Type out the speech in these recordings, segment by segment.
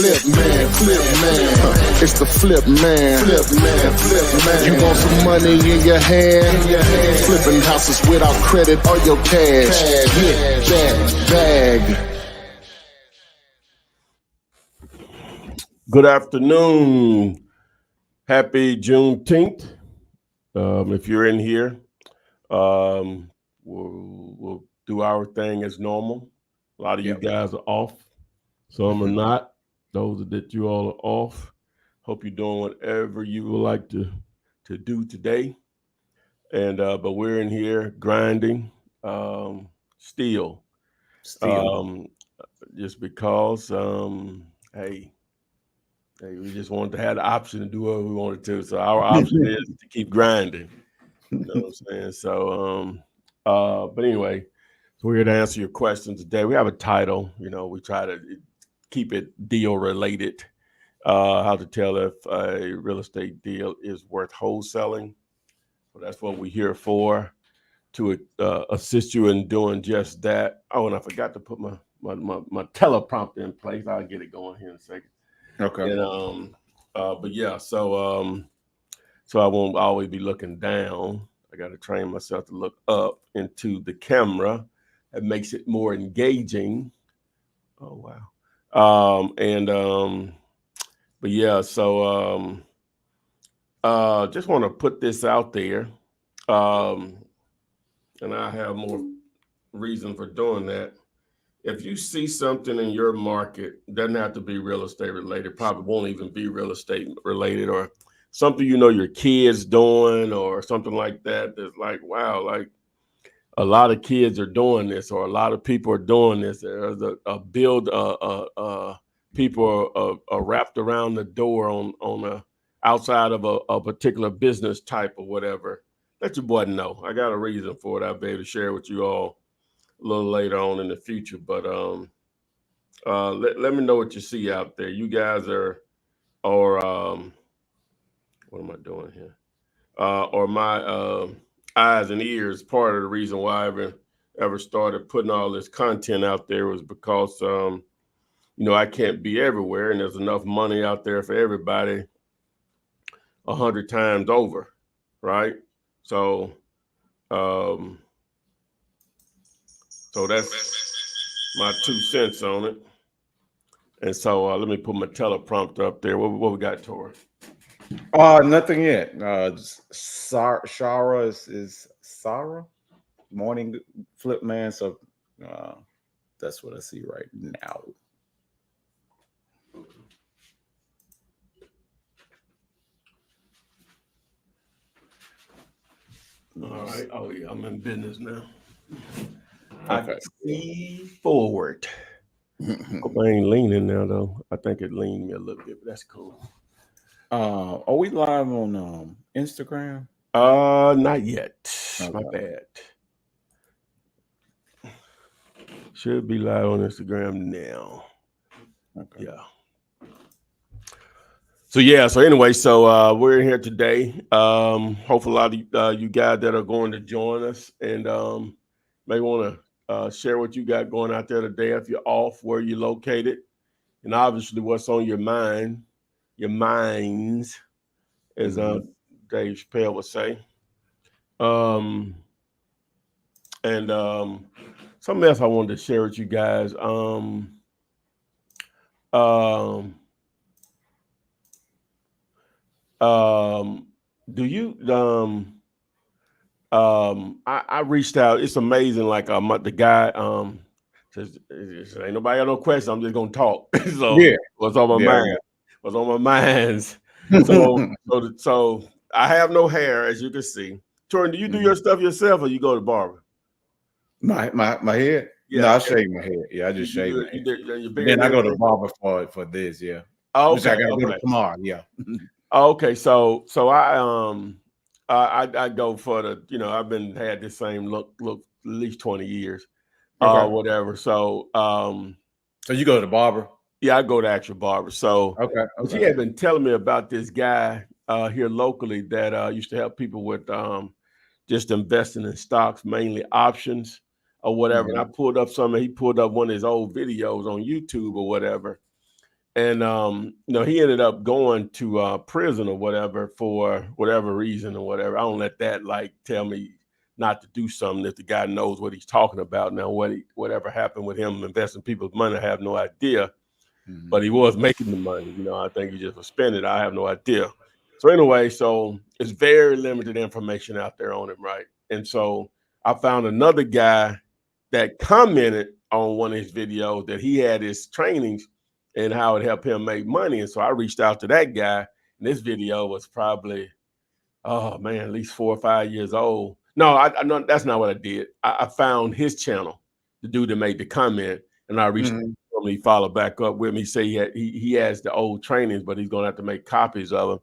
It's the flip man. You want some money in your hand? Flipping houses without credit or your cash. Get that bag. Good afternoon. Happy Juneteenth. If you're in here, we'll do our thing as normal. A lot of you guys are off. Some are not. Those that you all are off. Hope you're doing whatever you would like to do today. And but we're in here grinding, still. Just because hey, we just wanted to have the option to do what we wanted to. So our option is to keep grinding. You know what I'm saying? So but anyway, so we're here to answer your questions today. We have a title, we try to keep it deal related. How to tell if a real estate deal is worth wholesaling. So that's what we're here for, to assist you in doing just that. Oh, and I forgot to put my teleprompter in place. I'll get it going here in a second. Okay. And but yeah, so I won't always be looking down. I got to train myself to look up into the camera. It makes it more engaging. Oh wow. But yeah, so just want to put this out there. And I have more reason for doing that. If you see something in your market, doesn't have to be real estate related, probably won't even be real estate related, or something your kids doing or something like that, that's like, wow, like a lot of kids are doing this, or a lot of people are doing this. There's people are wrapped around the door on a outside of a particular business type or whatever. Let your boy know. I got a reason for it. I'll be able to share with you all a little later on in the future. But let me know what you see out there. You guys are what am I doing here? Or my eyes and ears. Part of the reason why I ever started putting all this content out there was because I can't be everywhere, and there's enough money out there for everybody 100 times over, right? So so that's my 2 cents on it. And so let me put my teleprompter up there. What we got, Tori? Nothing yet. Shara is Sarah, morning flip man. So that's what I see right now. All right. Oh yeah, I'm in business now. Okay. I see forward. Hope I ain't leaning now though. I think it leaned me a little bit, but that's cool. Are we live on Instagram? Not yet. Okay. My bad. Should be live on Instagram now. Okay. Yeah. So anyway, we're here today. Hopefully a lot of you guys that are going to join us and may want to share what you got going out there today. If you're off, where you're located, and obviously what's on your mind, your minds, as Dave Chappelle would say. And something else I wanted to share with you guys. Do you I reached out. It's amazing. Like the guy says, ain't nobody got no questions. I'm just gonna talk. So what's on my mind? What's on my minds? So I have no hair, as you can see. Jordan, do you do your stuff yourself, or you go to the barber? My head? Yeah, no, I shave my head. Yeah, I just shave my head. Then I go to the barber for this. Yeah. Oh, okay. Which I gotta go to tomorrow. Yeah. Okay, so I go for the, I've had the same look at least 20 years, whatever. So so you go to the barber? Yeah, I go to actual barber. So okay. She had been telling me about this guy here locally that used to help people with just investing in stocks, mainly options or whatever. And I pulled up he pulled up one of his old videos on YouTube or whatever. And he ended up going to prison or whatever for whatever reason or whatever. I don't let that like tell me not to do something if the guy knows what he's talking about. Now, whatever happened with him investing people's money, I have no idea. But he was making the money. I think he just was spending it. I have no idea. So anyway, so it's very limited information out there on him, right? And so I found another guy that commented on one of his videos that he had his trainings and how it helped him make money. And so I reached out to that guy. And this video was probably, at least 4 or 5 years old. No, I know that's not what I did. I found his channel, the dude that made the comment, and I reached out to him. He followed back up with me. Say he has the old trainings, but he's gonna have to make copies of them.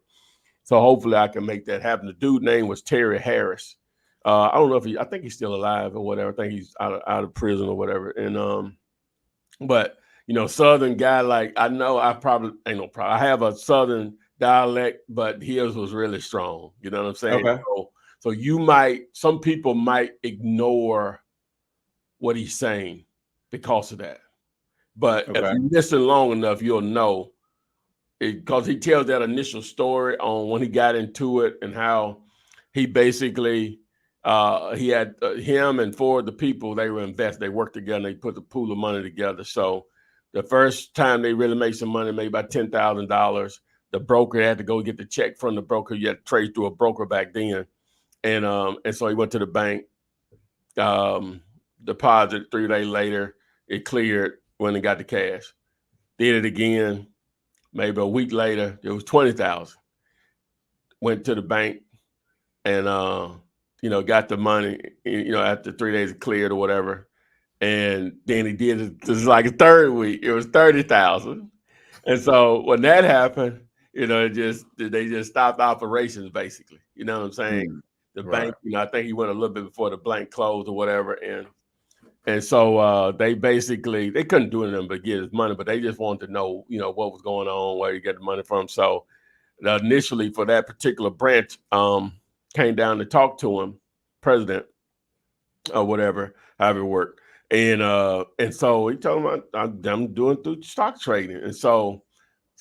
So hopefully I can make that happen. The dude's name was Terry Harris. I don't know if I think he's still alive or whatever. I think he's out of prison or whatever. And but Southern guy, like I know I probably ain't no problem. I have a Southern dialect, but his was really strong. You know what I'm saying? Okay. So some people might ignore what he's saying because of that. But if you listen long enough, you'll know because he tells that initial story on when he got into it and how he basically he had him and 4 of the people they worked together and they put the pool of money together. So the first time they really made some money, made about $10,000. The broker had to go get the check from the broker. You had to trade through a broker back then. And so he went to the bank, deposit 3 days later, it cleared when he got the cash. Did it again, maybe a week later, it was $20,000. Went to the bank and got the money, after 3 days it cleared or whatever. And then he did it just like a third week, it was $30,000. And so when that happened, they just stopped operations basically. You know what I'm saying? The bank, I think he went a little bit before the bank closed or whatever. And so they couldn't do anything but get his money, but they just wanted to know, what was going on, where you get the money from. So initially for that particular branch, came down to talk to him, president or whatever, however it worked. And so he told him I'm doing through stock trading. And so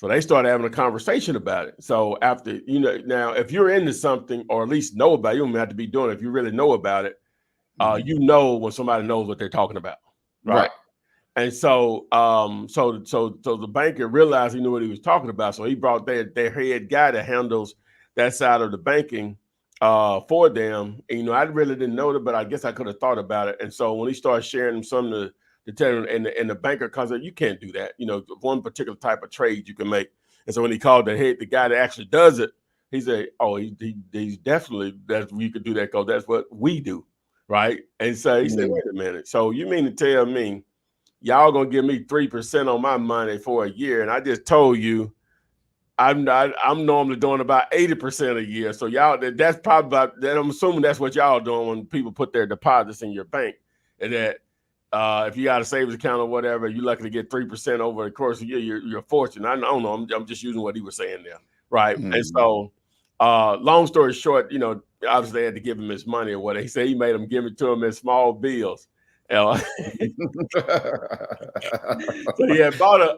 they started having a conversation about it. So after, now if you're into something or at least know about it, you don't have to be doing it. If you really know about it, when somebody knows what they're talking about. Right. And so, so the banker realized he knew what he was talking about. So he brought their head guy that handles that side of the banking for them. And, I really didn't know that, but I guess I could have thought about it. And so when he started sharing something to tell him, and the banker comes up, you can't do that. One particular type of trade you can make. And so when he called the guy that actually does it, he said, "Oh, he's definitely you could do that because that's what we do." Right. And so he said, "Wait a minute. So you mean to tell me y'all gonna give me 3% on my money for a year? And I just told you I'm normally doing about 80% a year. So y'all, that's probably about that. I'm assuming that's what y'all doing when people put their deposits in your bank. And that if you got a savings account or whatever, you're lucky to get 3% over the course of the year. You're fortunate. I don't know. I'm just using what he was saying there, right? And so, long story short, obviously they had to give him his money or whatever. He said he made them give it to him in small bills. So he had bought a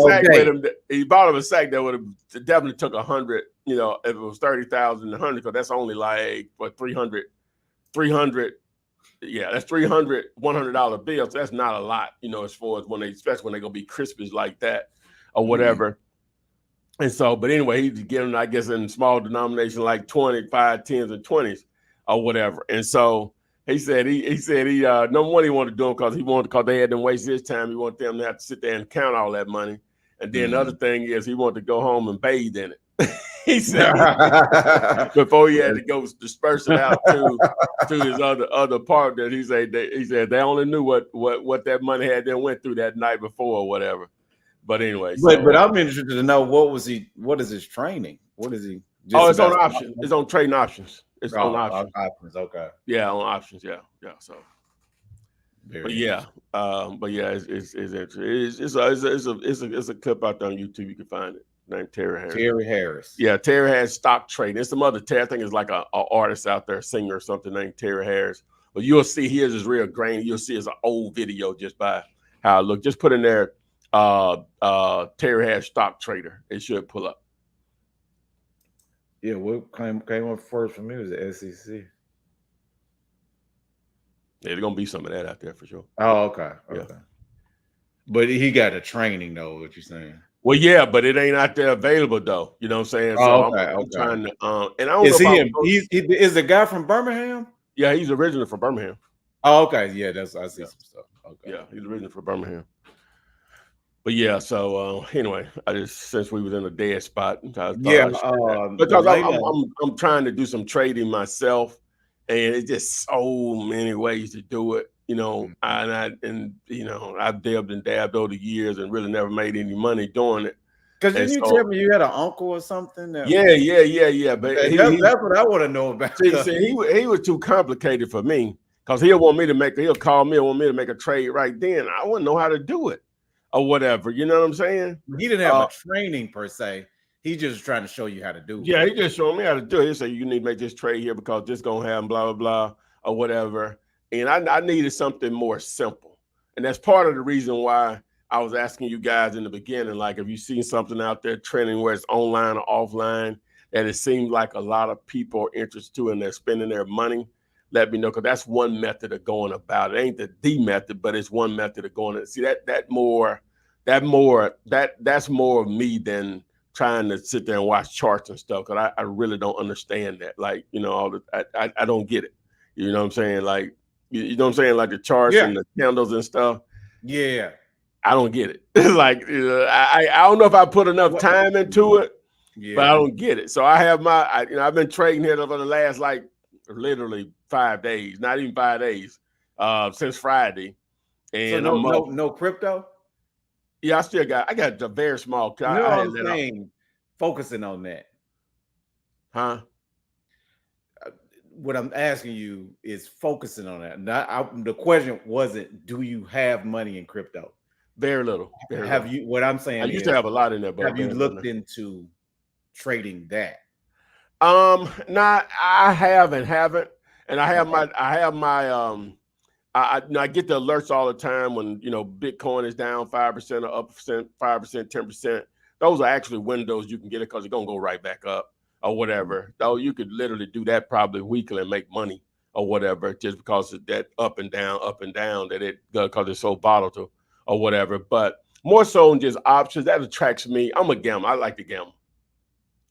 sack with him. He bought him a sack that would have definitely took 100. If it was 30,000, 100, because that's only like what 300. Yeah, that's 300 $100 bills. So that's not a lot, as far as especially when they're gonna be Christmas like that or whatever. And so, but anyway, he's giving, I guess, in small denomination like 25, 10s, and 20s or whatever. And so he said he number one, he wanted to do them because they had them waste his time. He wanted them to have to sit there and count all that money. And then the other thing is he wanted to go home and bathe in it. He said before he had to go disperse it out to his other partner. He said they only knew what that money had then went through that night before or whatever. But anyway, but I'm interested to know what is his training? What is he? It's on options. It's on trading options. It's on options. Okay. Yeah, on options. Yeah. So. But yeah, it's interesting. It's a clip out there on YouTube. You can find it. Named Terry Harris. Terry Harris. Yeah, Terry Harris stock trading. There's some other Terry. I think it's like a artist out there, singer or something named Terry Harris. But you'll see his is real grainy. You'll see it's an old video just by how it looked. Just put in there Terry had stock trader. It should pull up. Yeah, what came up first for me was the SEC. Yeah, there's gonna be some of that out there for sure. Oh, okay. Yeah. Okay. But he got a training though, what you're saying. Well, yeah, but it ain't out there available though. You know what I'm saying? Oh, So okay, I'm trying to and I don't is know he is the guy from Birmingham? Yeah, he's originally from Birmingham. Oh, okay. Yeah, I see some stuff. Okay. Yeah, he's originally from Birmingham. But yeah, so anyway, since we was in a dead spot, because I'm trying to do some trading myself, and it's just so many ways to do it, you know. And I've dabbed and dabbed over the years and really never made any money doing it. Because didn't you tell me you had an uncle or something? Yeah. But that's what I want to know about. See, he was too complicated for me, because he'll call me and want me to make a trade right then. I wouldn't know how to do it or whatever. You know what I'm saying? He didn't have a training per se. He just trying to show you how to do it. Yeah, he just showed me how to do it. He said, you need to make this trade here because this gonna have blah, blah, blah, or whatever. And I needed something more simple. And that's part of the reason why I was asking you guys in the beginning, like, if you seen something out there trending where it's online or offline, that it seems like a lot of people are interested to and they're spending their money, let me know, because that's one method of going about it. It ain't the method, but it's one method of going. See, that's more of me than trying to sit there and watch charts and stuff, because I really don't understand that. Like, you know, I don't get it. You know what I'm saying? Like, you know what I'm saying? Like the charts and the candles and stuff. Yeah. I don't get it. Like, I don't know if I put enough time into it, but I don't get it. So I have I've been trading here for the last, like, literally 5 days, not even 5 days, since Friday. And so no crypto? Yeah, I got a very small. You know what I'm saying? Focusing on that. Huh? What I'm asking you is focusing on that. The question wasn't, do you have money in crypto? Very little. You? What I'm saying, I used to have a lot in there, but have you looked into trading that? I haven't, and I get the alerts all the time when, you know, Bitcoin is down 5% or up 5%, 10%. Those are actually windows you can get it, because it's gonna go right back up or whatever. Though you could literally do that probably weekly and make money or whatever, just because of that up and down that because it's so volatile or whatever. But more so than just options, that attracts me. I'm a gambler. I like to gamble,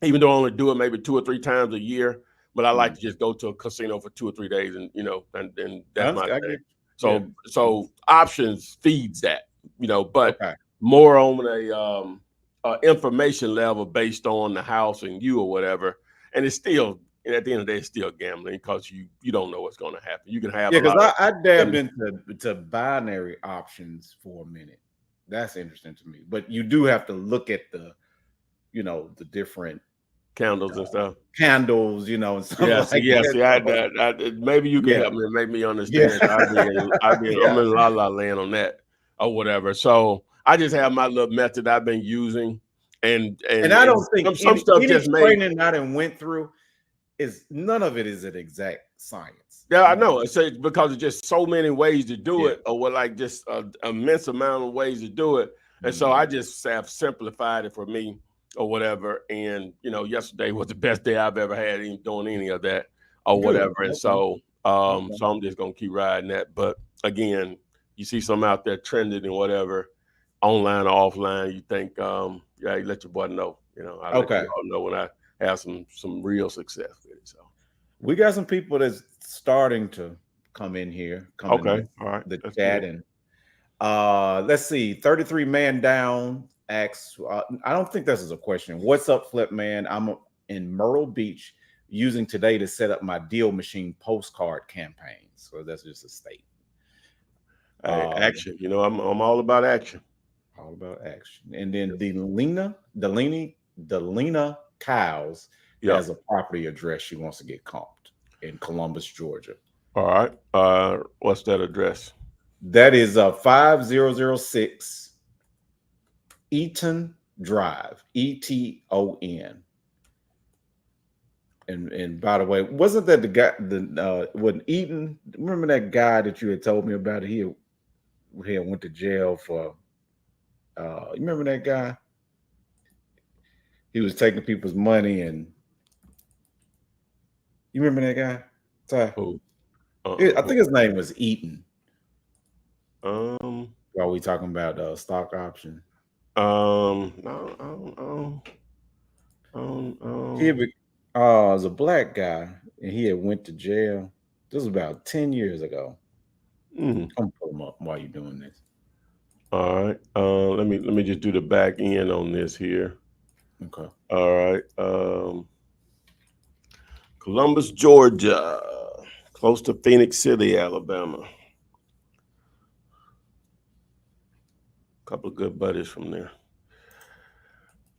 even though I only do it maybe 2 or 3 times a year. But I like to just go to a casino for 2 or 3 days, and and that's my thing. So options feeds that, but more on a information level based on the house and you or whatever. And it's still, and at the end of the day, it's still gambling, because you don't know what's going to happen. You can have because I dabbed into binary options for a minute. That's interesting to me. But you do have to look at the different candles and stuff. Candles, and stuff maybe you can help me and make me understand. I'm in la la land on that or whatever. So I just have my little method I've been using, and I don't think some stuff just training I done went through none of it is an exact science. Yeah, I know. It's because it's just so many ways to do it, or just an immense amount of ways to do it, and so I just have simplified it for me or whatever. And yesterday was the best day I've ever had doing any of that or whatever. And so so I'm just gonna keep riding that. But again, you see some out there trending and whatever, online or offline, you think you let your boy know. I let you all know when I have some real success with it. So we got some people that's starting to come in here. All right. The chat and let's see. 33 man down asks, I don't think this is a question. What's up, Flip Man? I'm in Myrtle Beach using today to set up my deal machine postcard campaign. So that's just a statement. Action. I'm all about action. All about action. And then Delina Cows has a property address she wants to get comped in Columbus, Georgia. All right. What's that address? That is 5006 Eaton Drive, ETON. And by the way, wasn't that the guy? Wasn't Eaton? Remember that guy that you had told me about? He went to jail for You remember that guy? He was taking people's money, and you remember that guy? Ty? Oh, I think his name was Eaton. um, While we talking about stock option, no, he was a black guy, and he had went to jail. This was about 10 years ago. mm. I'm gonna pull him up while you're doing this. All right. Let me just do the back end on this here. Okay. All right. Columbus, Georgia, close to Phoenix City, Alabama. A couple of good buddies from there.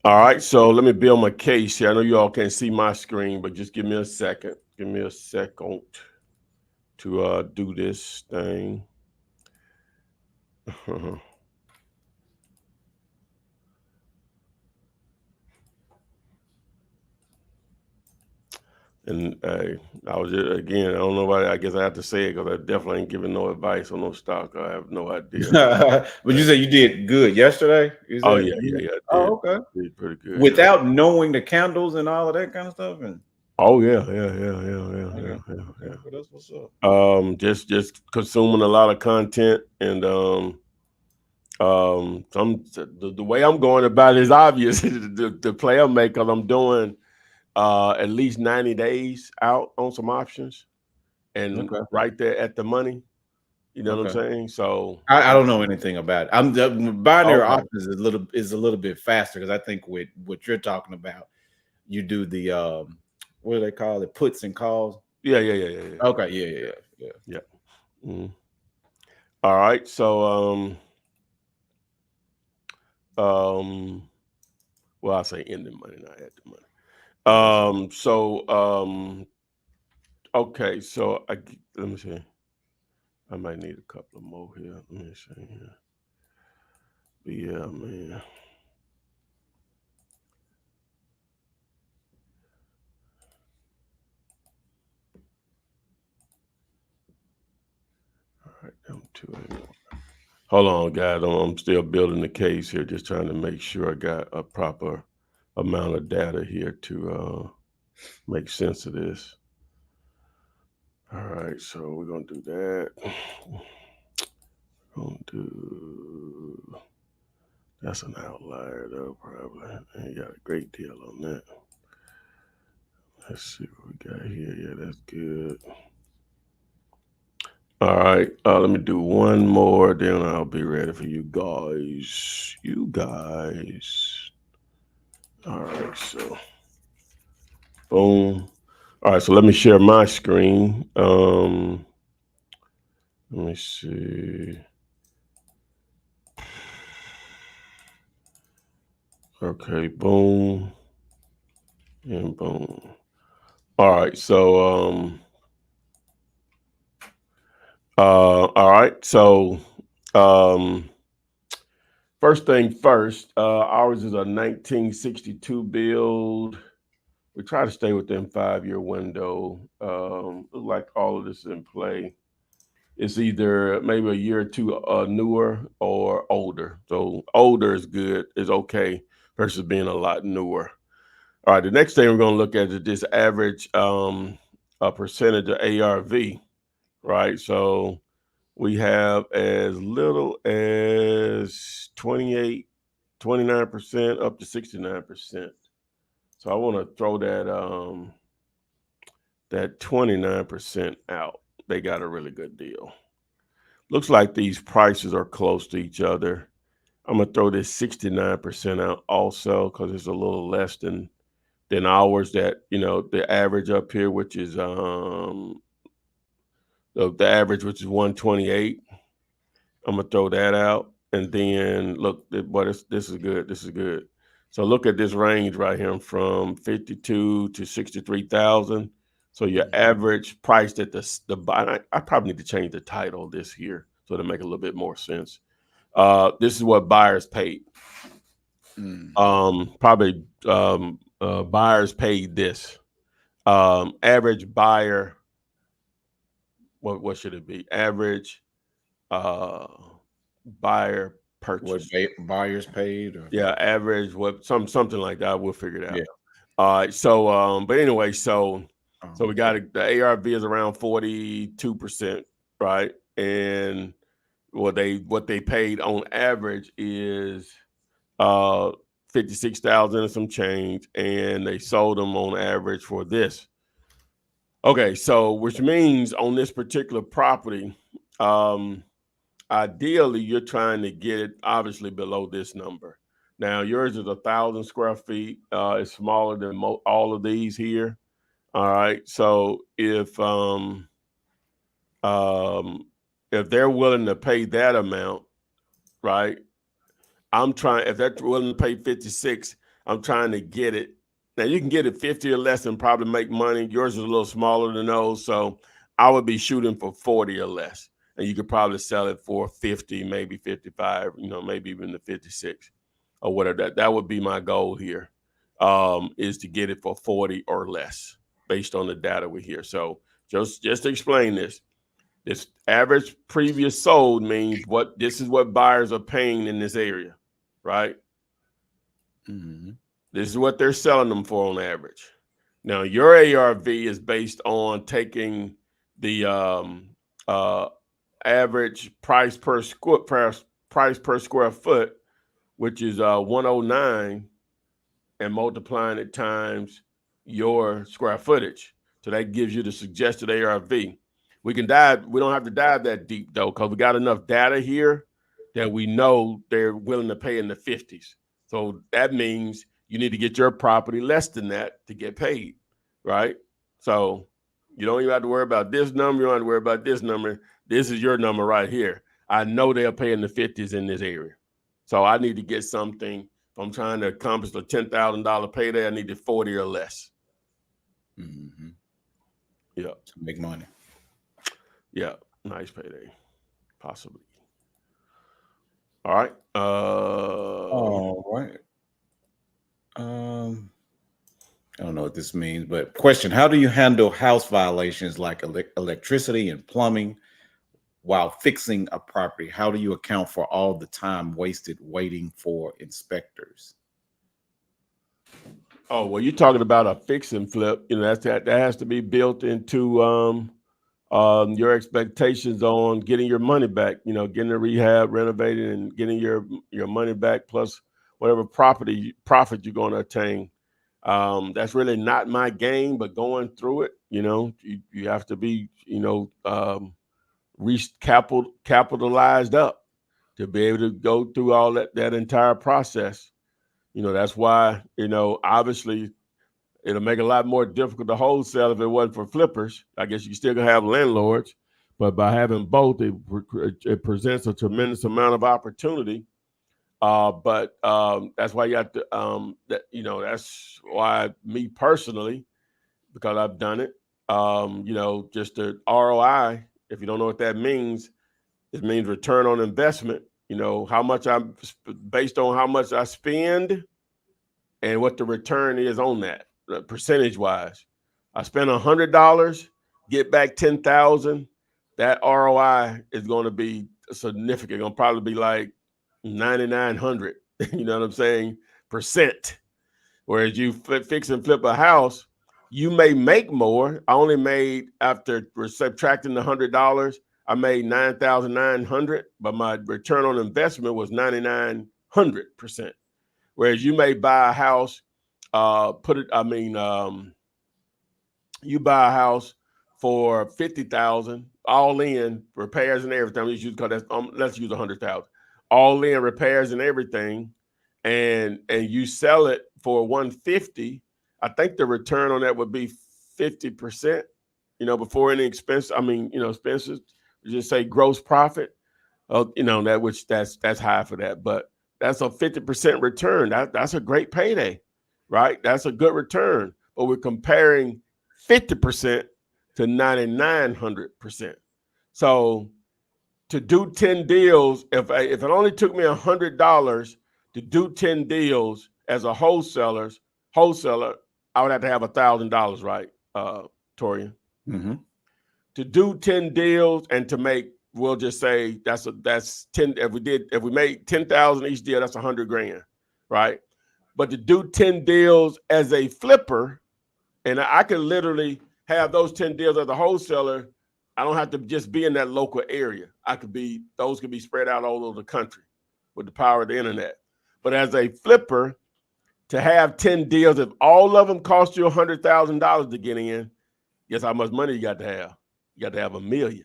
All right, so let me build my case here. I know you all can't see my screen, but just give me a second. Give me a second to do this thing. And I was just, again, I don't know why. I guess I have to say it because I definitely ain't giving no advice on no stock. I have no idea. But you said you did good yesterday. Is Oh that? yeah. I did. Oh, okay. Did pretty good. Without knowing the candles and all of that kind of stuff, and Oh yeah. okay, well, that's what's up. Just consuming a lot of content and the way I'm going about it is obvious. The play I'm making, because I'm doing at least 90 days out on some options and Okay. right there at the money. You know what I'm Okay. saying? So I don't know anything about it. I'm the binary okay. options is a little bit faster because I think with what you're talking about, you do the what do they call it? Puts and calls. Yeah. Okay, yeah. Mhm. All right. So well, I say in the money, not at the money. Okay, so let me see. I might need a couple of more here. Let me see here. But yeah, man. All right, I'm too. Hold on, guys. I'm still building the case here, just trying to make sure I got a proper amount of data here to make sense of this. All right, so we're gonna do that. That's an outlier though, probably. I ain't got a great deal on that. Let's see what we got here. Yeah, that's good. All right, let me do one more, then I'll be ready for you guys. All right, so boom. All right, so let me share my screen. Let me see. Okay, boom and boom. All right, so all right, so um first thing first, ours is a 1962 build. We try to stay within 5-year window. Look like all of this is in play. It's either maybe a year or two newer or older. So older is good, is okay, versus being a lot newer. All right, the next thing we're going to look at is this average a percentage of ARV, right? So we have as little as 28, 29% up to 69%. So I want to throw that 29% out. They got a really good deal. Looks like these prices are close to each other. I'm gonna throw this 69% out also because it's a little less than ours. That the average up here, which is the average, which is 128. I'm gonna throw that out, and then look, boy, this is good. This is good. So look at this range right here from 52 to 63,000. So your average price at I probably need to change the title this here so to make a little bit more sense. This is what buyers paid. Probably buyers paid this. Average buyer, what should it be? Average buyer purchase. What buyers paid? Or? Yeah, average, something like that. We'll figure it out. Yeah. All right. So, but anyway, so we got the ARV is around 42%, right? And what they paid on average is 56,000 and some change, and they sold them on average for this. Okay, so which means on this particular property, ideally you're trying to get it obviously below this number. Now yours is 1,000 square feet. It's smaller than all of these here. All right, so if they're willing to pay that amount, right? If they're willing to pay 56, I'm trying to get it. Now you can get it 50 or less and probably make money. Yours is a little smaller than those. So I would be shooting for 40 or less. And you could probably sell it for 50, maybe 55, maybe even the 56 or whatever. That would be my goal here, is to get it for 40 or less based on the data we hear. So just to explain this average previous sold means this is what buyers are paying in this area. Right? Mm-hmm. This is what they're selling them for on average. Now, your ARV is based on taking the average price per square foot, which is 109, and multiplying it times your square footage. So that gives you the suggested ARV. We don't have to dive that deep though, because we got enough data here that we know they're willing to pay in the 50s. So that means you need to get your property less than that to get paid, right? So you don't even have to worry about this number. You don't have to worry about this number. This is your number right here. I know they'll pay in the 50s in this area. So I need to get something. If I'm trying to accomplish a $10,000 payday, I need to 40 or less. Mm-hmm. Yeah. To make money. Yeah. Nice payday. Possibly. All right. All right. I don't know what this means, but question: how do you handle house violations like electricity and plumbing while fixing a property? How do you account for all the time wasted waiting for inspectors? Oh, well, you're talking about a fix and flip. That has to be built into your expectations on getting your money back, getting a rehab, renovating, and getting your money back, plus whatever profit you're going to attain. That's really not my game, but going through it, you have to be, capitalized up to be able to go through all that entire process. That's why, obviously it'll make it a lot more difficult to wholesale if it wasn't for flippers. I guess you still gonna have landlords, but by having both, it presents a tremendous amount of opportunity. But that's why you have to, that's why me personally, because I've done it, just the ROI, if you don't know what that means, it means return on investment. How much based on how much I spend and what the return is on that. Percentage wise, I spend $100, get back 10,000. That ROI is going to be significant. Going to probably be like 9,900. You know what I'm saying? Percent. Whereas you fix and flip a house, you may make more. I only made, after subtracting the $100, I made 9,900, but my return on investment was 9,900%. Whereas you may buy a house. You buy a house for 50,000, all in repairs and everything. Let's use 100,000, all in repairs and everything, and you sell it for 150. I think the return on that would be 50%. Before any expense. Expenses. Just say gross profit. That's high for that, but that's a 50% return. That's a great payday, right? That's a good return. But we're comparing 50% to 9,900%. So to do 10 deals, if it only took me $100 to do 10 deals as a wholesaler, I would have to have $1,000, right, Torian? Mm-hmm. To do 10 deals and to make we'll just say that's 10. If we made 10,000 each deal, that's $100,000, right? But to do 10 deals as a flipper, and I could literally have those 10 deals as a wholesaler. I don't have to just be in that local area. Those could be spread out all over the country with the power of the internet. But as a flipper, to have 10 deals, if all of them cost you $100,000 to get in, guess how much money you got to have? You got to have $1 million.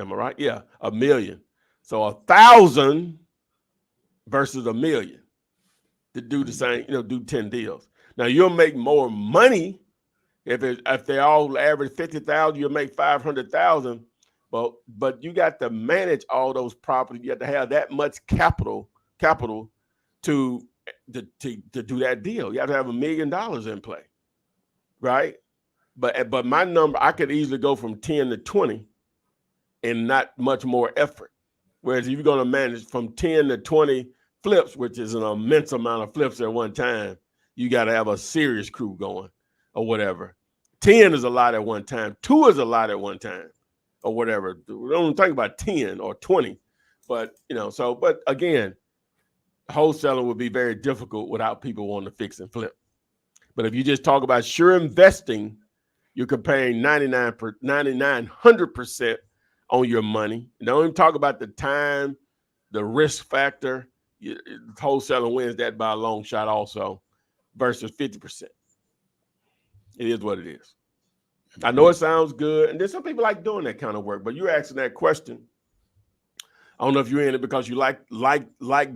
Am I right? Yeah, $1 million. So 1,000 versus $1 million to do the same, do 10 deals. Now you'll make more money if they all average 50,000, you'll make 500,000. But you got to manage all those properties. You have to have that much capital to do that deal. You have to have $1 million in play, right? But my number, I could easily go from 10 to 20 and not much more effort. Whereas if you're going to manage from 10 to 20 flips, which is an immense amount of flips at one time, you got to have a serious crew going or whatever. 10 is a lot at one time. 2 is a lot at one time or whatever. We don't think about 10 or 20. But, but again, wholesaling would be very difficult without people wanting to fix and flip. But if you just talk about sure investing, you're comparing 9,900% on your money. Don't even talk about the time, the risk factor. Wholesaling wins that by a long shot also versus 50%. It is what it is. I know it sounds good. And there's some people like doing that kind of work, but you're asking that question. I don't know if you're in it because you like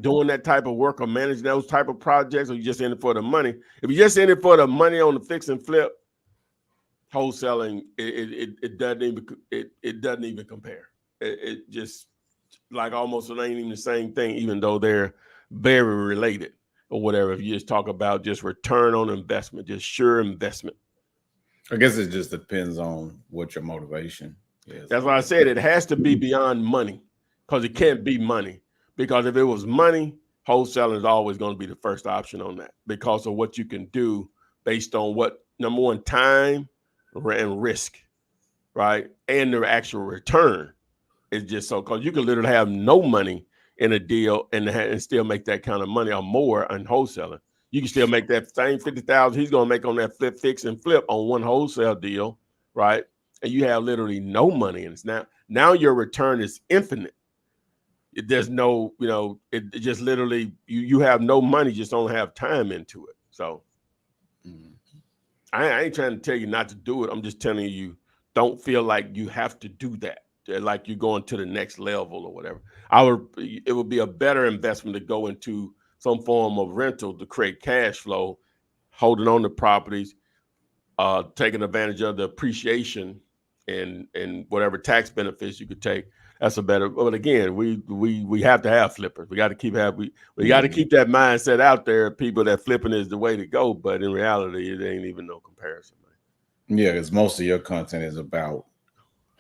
doing that type of work or managing those type of projects, or you just in it for the money. If you're just in it for the money on the fix and flip, wholesaling, it doesn't even compare. It just like almost it ain't even the same thing, even though they're very related or whatever. If you just talk about just return on investment, just sure investment. I guess it just depends on what your motivation is. That's why I said it has to be beyond money, because it can't be money. Because if it was money, wholesaling is always going to be the first option on that because of what you can do based on what, number one, time and risk, right? And the actual return is just so, because you can literally have no money in a deal and still make that kind of money or more on wholesaling. You can still make that same 50,000 he's going to make on that fix and flip on one wholesale deal, right? And you have literally no money in it. Now your return is infinite. There's no, it just literally, you have no money, just don't have time into it. So I ain't trying to tell you not to do it. I'm just telling you, don't feel like you have to do that, like you're going to the next level or whatever. It would be a better investment to go into some form of rental to create cash flow, holding on to properties, taking advantage of the appreciation and whatever tax benefits you could take. That's a better. But again, we have to have flippers. We got to keep got to keep that mindset out there. People that flipping is the way to go, but in reality, it ain't even no comparison. Man. Yeah, because most of your content is about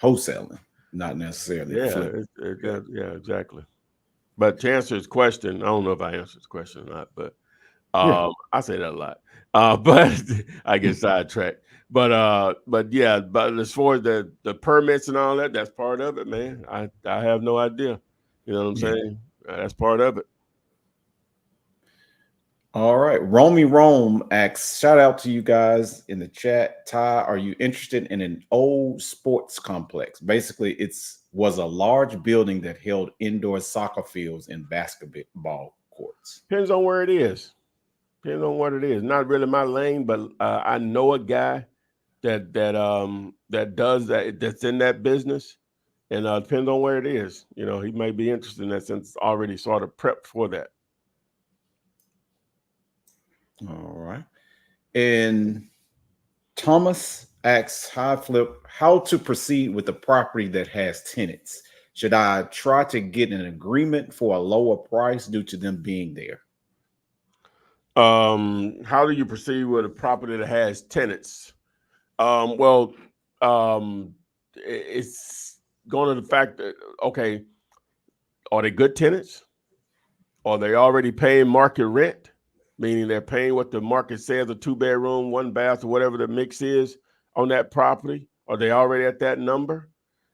wholesaling, not necessarily flipping. Yeah, exactly. But to answer his question, I don't know if I answered his question or not, but I say that a lot. But I get sidetracked. But yeah, but as far as the permits and all that, that's part of it, man. I have no idea. You know what I'm saying? That's part of it. All right. Romy Rome asks, shout out to you guys in the chat. Ty, are you interested in an old sports complex? Basically, was a large building that held indoor soccer fields and basketball courts. Depends on where it is. Depends on what it is. Not really my lane, but I know a guy that does that, that's in that business, and depends on where it is. He may be interested in that since it's already sort of prepped for that. All right. And Thomas asks, hi Flip, how to proceed with the property that has tenants? Should I try to get an agreement for a lower price due to them being there? How do you proceed with a property that has tenants? It's going to the fact that, okay, are they good tenants? Are they already paying market rent? Meaning they're paying what the market says, a 2-bedroom, 1 bath, or whatever the mix is on that property. Are they already at that number?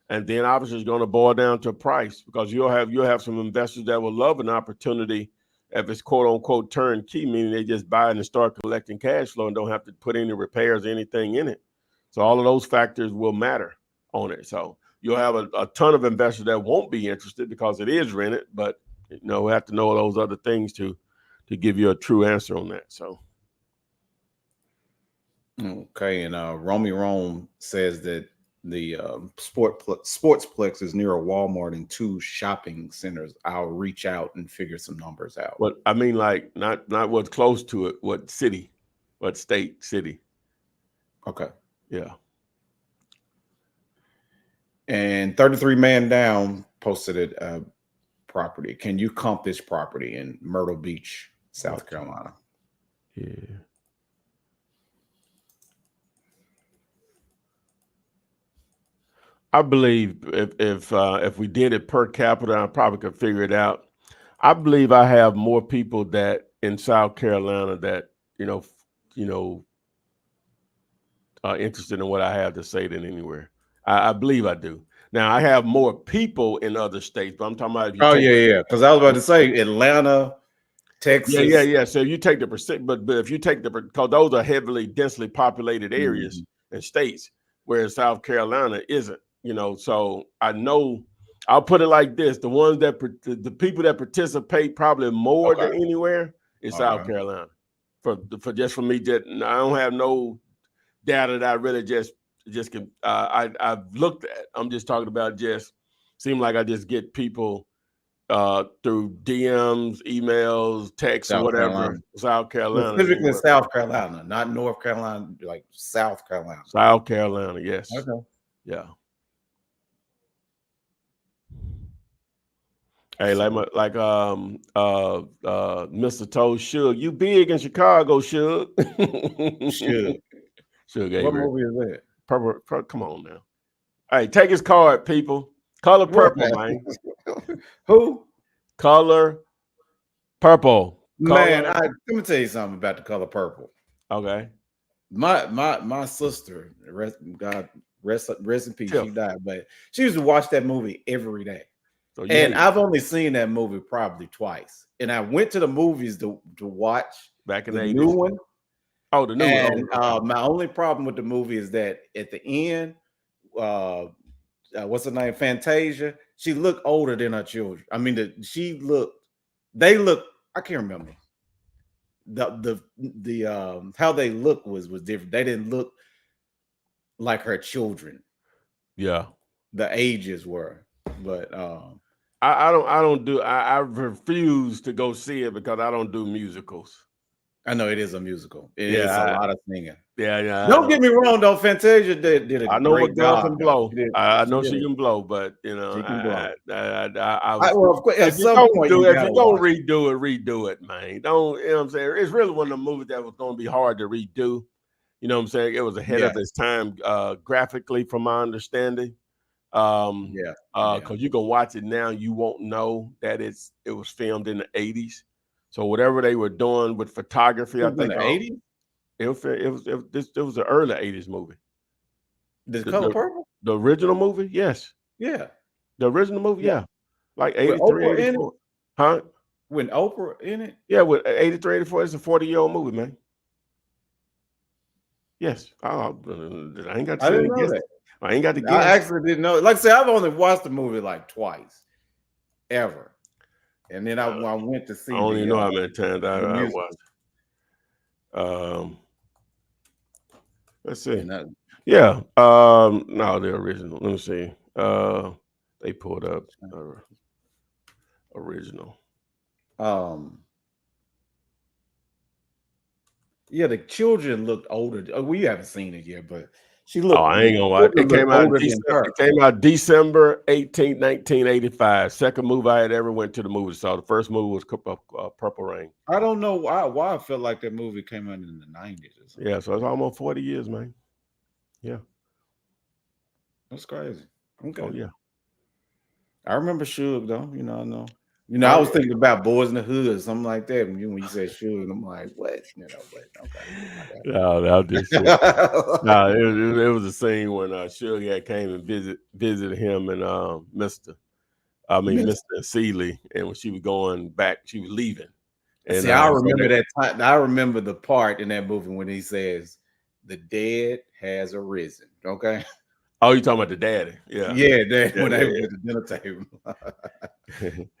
And then obviously it's going to boil down to price, because you'll have some investors that will love an opportunity if it's quote unquote turnkey, meaning they just buy it and start collecting cash flow and don't have to put any repairs or anything in it. So all of those factors will matter on it. So you'll have a ton of investors that won't be interested because it is rented, but we have to know those other things to give you a true answer on that. So. Okay, and Romy Rome says that the Sportsplex is near a Walmart and 2 shopping centers. I'll reach out and figure some numbers out. What I mean, like not what's close to it, what city, what state, city. Okay. Yeah. And 33 Man Down posted it property. Can you comp this property in Myrtle Beach, South Carolina? Yeah. I believe if we did it per capita, I probably could figure it out. I believe I have more people that in South Carolina that are interested in what I have to say than anywhere. I believe I do. Now I have more people in other states, but I'm talking about if you yeah. Because I was about to say Atlanta, Texas. Yeah. So you take the percent, but if you take because those are heavily densely populated areas and states, whereas South Carolina isn't. So I know I'll put it like this: the ones the people that participate probably more than anywhere is South Carolina. For me, I don't have no data that I really just can. I've looked at. I'm just talking about seem like I just get people through DMs, emails, texts, or whatever. Carolina. South Carolina, specifically South Carolina, not North Carolina, like South Carolina. South Carolina, yes. Okay. Yeah. Hey, Mr. Toad, Suge, you big in Chicago, Suge. Suge. Suge, what movie is that? Purple, come on now. Hey, take his card, people. Color purple, man. Who? Color purple. Man, let me tell you something about the color purple. Okay. My sister, rest in peace, she died, but she used to watch that movie every day. So and I've only seen that movie probably twice. And I went to the movies to watch back in the 80s. new one. Oh, the new one. And my only problem with the movie is that at the end, what's her name? Fantasia. She looked older than her children. I mean, they look. I can't remember. The how they look was different. They didn't look like her children. Yeah, the ages were, but I refuse to go see it because I don't do musicals. I know it is a musical. It's a lot of singing. Yeah. Don't get me wrong, though. Fantasia did a I know great what girl job. can blow. I know she can blow, but she can blow. If you're gonna redo it, man. Don't, what I'm saying? It's really one of the movies that was gonna be hard to redo. You know what I'm saying? It was ahead of its time graphically, from my understanding. Because you can watch it now, you won't know that it was filmed in the 80s. So whatever they were doing with photography, I think in the 80s. It was the early 80s movie. The Color Purple? The original movie? Yes. Yeah. The original movie? Yeah. Like 83, 84. Huh? When Oprah in it? Yeah, with 83, 84. It's a 40-year-old movie, man. Yes. I ain't got to I didn't know that. I ain't got to guess. I actually didn't know. Like I said, I've only watched the movie like twice. Ever. And then I went to see I don't even know how many times I watched. Let's see. No, the original. Let me see. They pulled up original. Yeah, the children looked older. We haven't seen it yet, but she looked. I ain't gonna lie. It came out December 18th, 1985. Second movie I had ever went to the movie. So the first movie was Purple Rain. I don't know why I felt like that movie came out in the 90s. Yeah, so it's almost 40 years, man. Yeah. That's crazy. Okay. Oh, yeah. I remember Suge, though. I know. You know, I was thinking about Boys in the Hood or something like that. When you said Suge, I'm like, what? You know, but okay. No, that was just shit. No, it was a scene when Suge had came and visited him and Mr. Seeley, and when she was going back, she was leaving. And see, I remember that time. I remember the part in that movie when he says, "The dead has arisen." Okay. Oh, you talking about the daddy? Yeah. Yeah, when they were at the dinner table.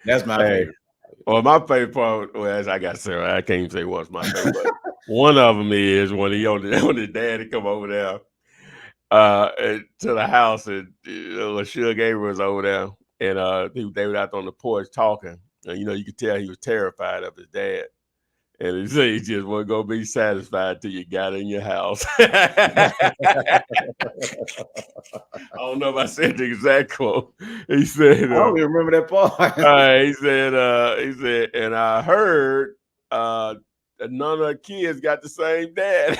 That's my favorite. Well, my favorite part, well, as I got Sarah, I can't even say what's my favorite. But one of them is when the daddy come over there to the house, and Suge Avery was over there, and they were out on the porch talking, and you could tell he was terrified of his dad. And he said he just wasn't gonna be satisfied till you got in your house. I don't know if I said the exact quote. He said, I don't even remember that part. he said, and I heard that none of the kids got the same dad.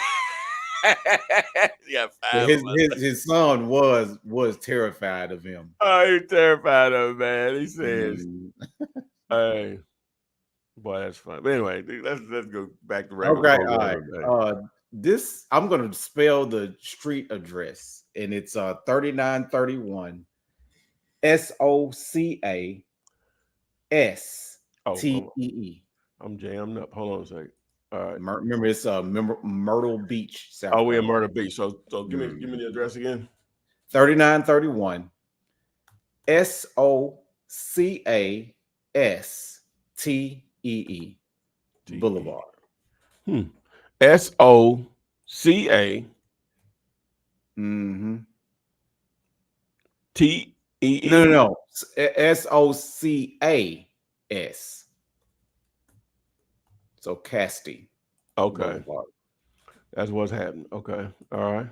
His son was terrified of him. Oh, he's terrified of him, man. He says, hey. Boy, that's fun. But anyway, let's go back to regular. Okay, all right. This I'm gonna spell the street address, and it's 3931 SOCASTEE. I'm jammed up. Hold on a second. All right. Remember, it's Myrtle Beach, South Carolina. We're in Carolina. Myrtle Beach. So give me the address again. 3931 SOCASTEE Boulevard. SOCA. TEE. No. SOCAS. So Casti. Okay. Boulevard. That's what's happening. Okay. All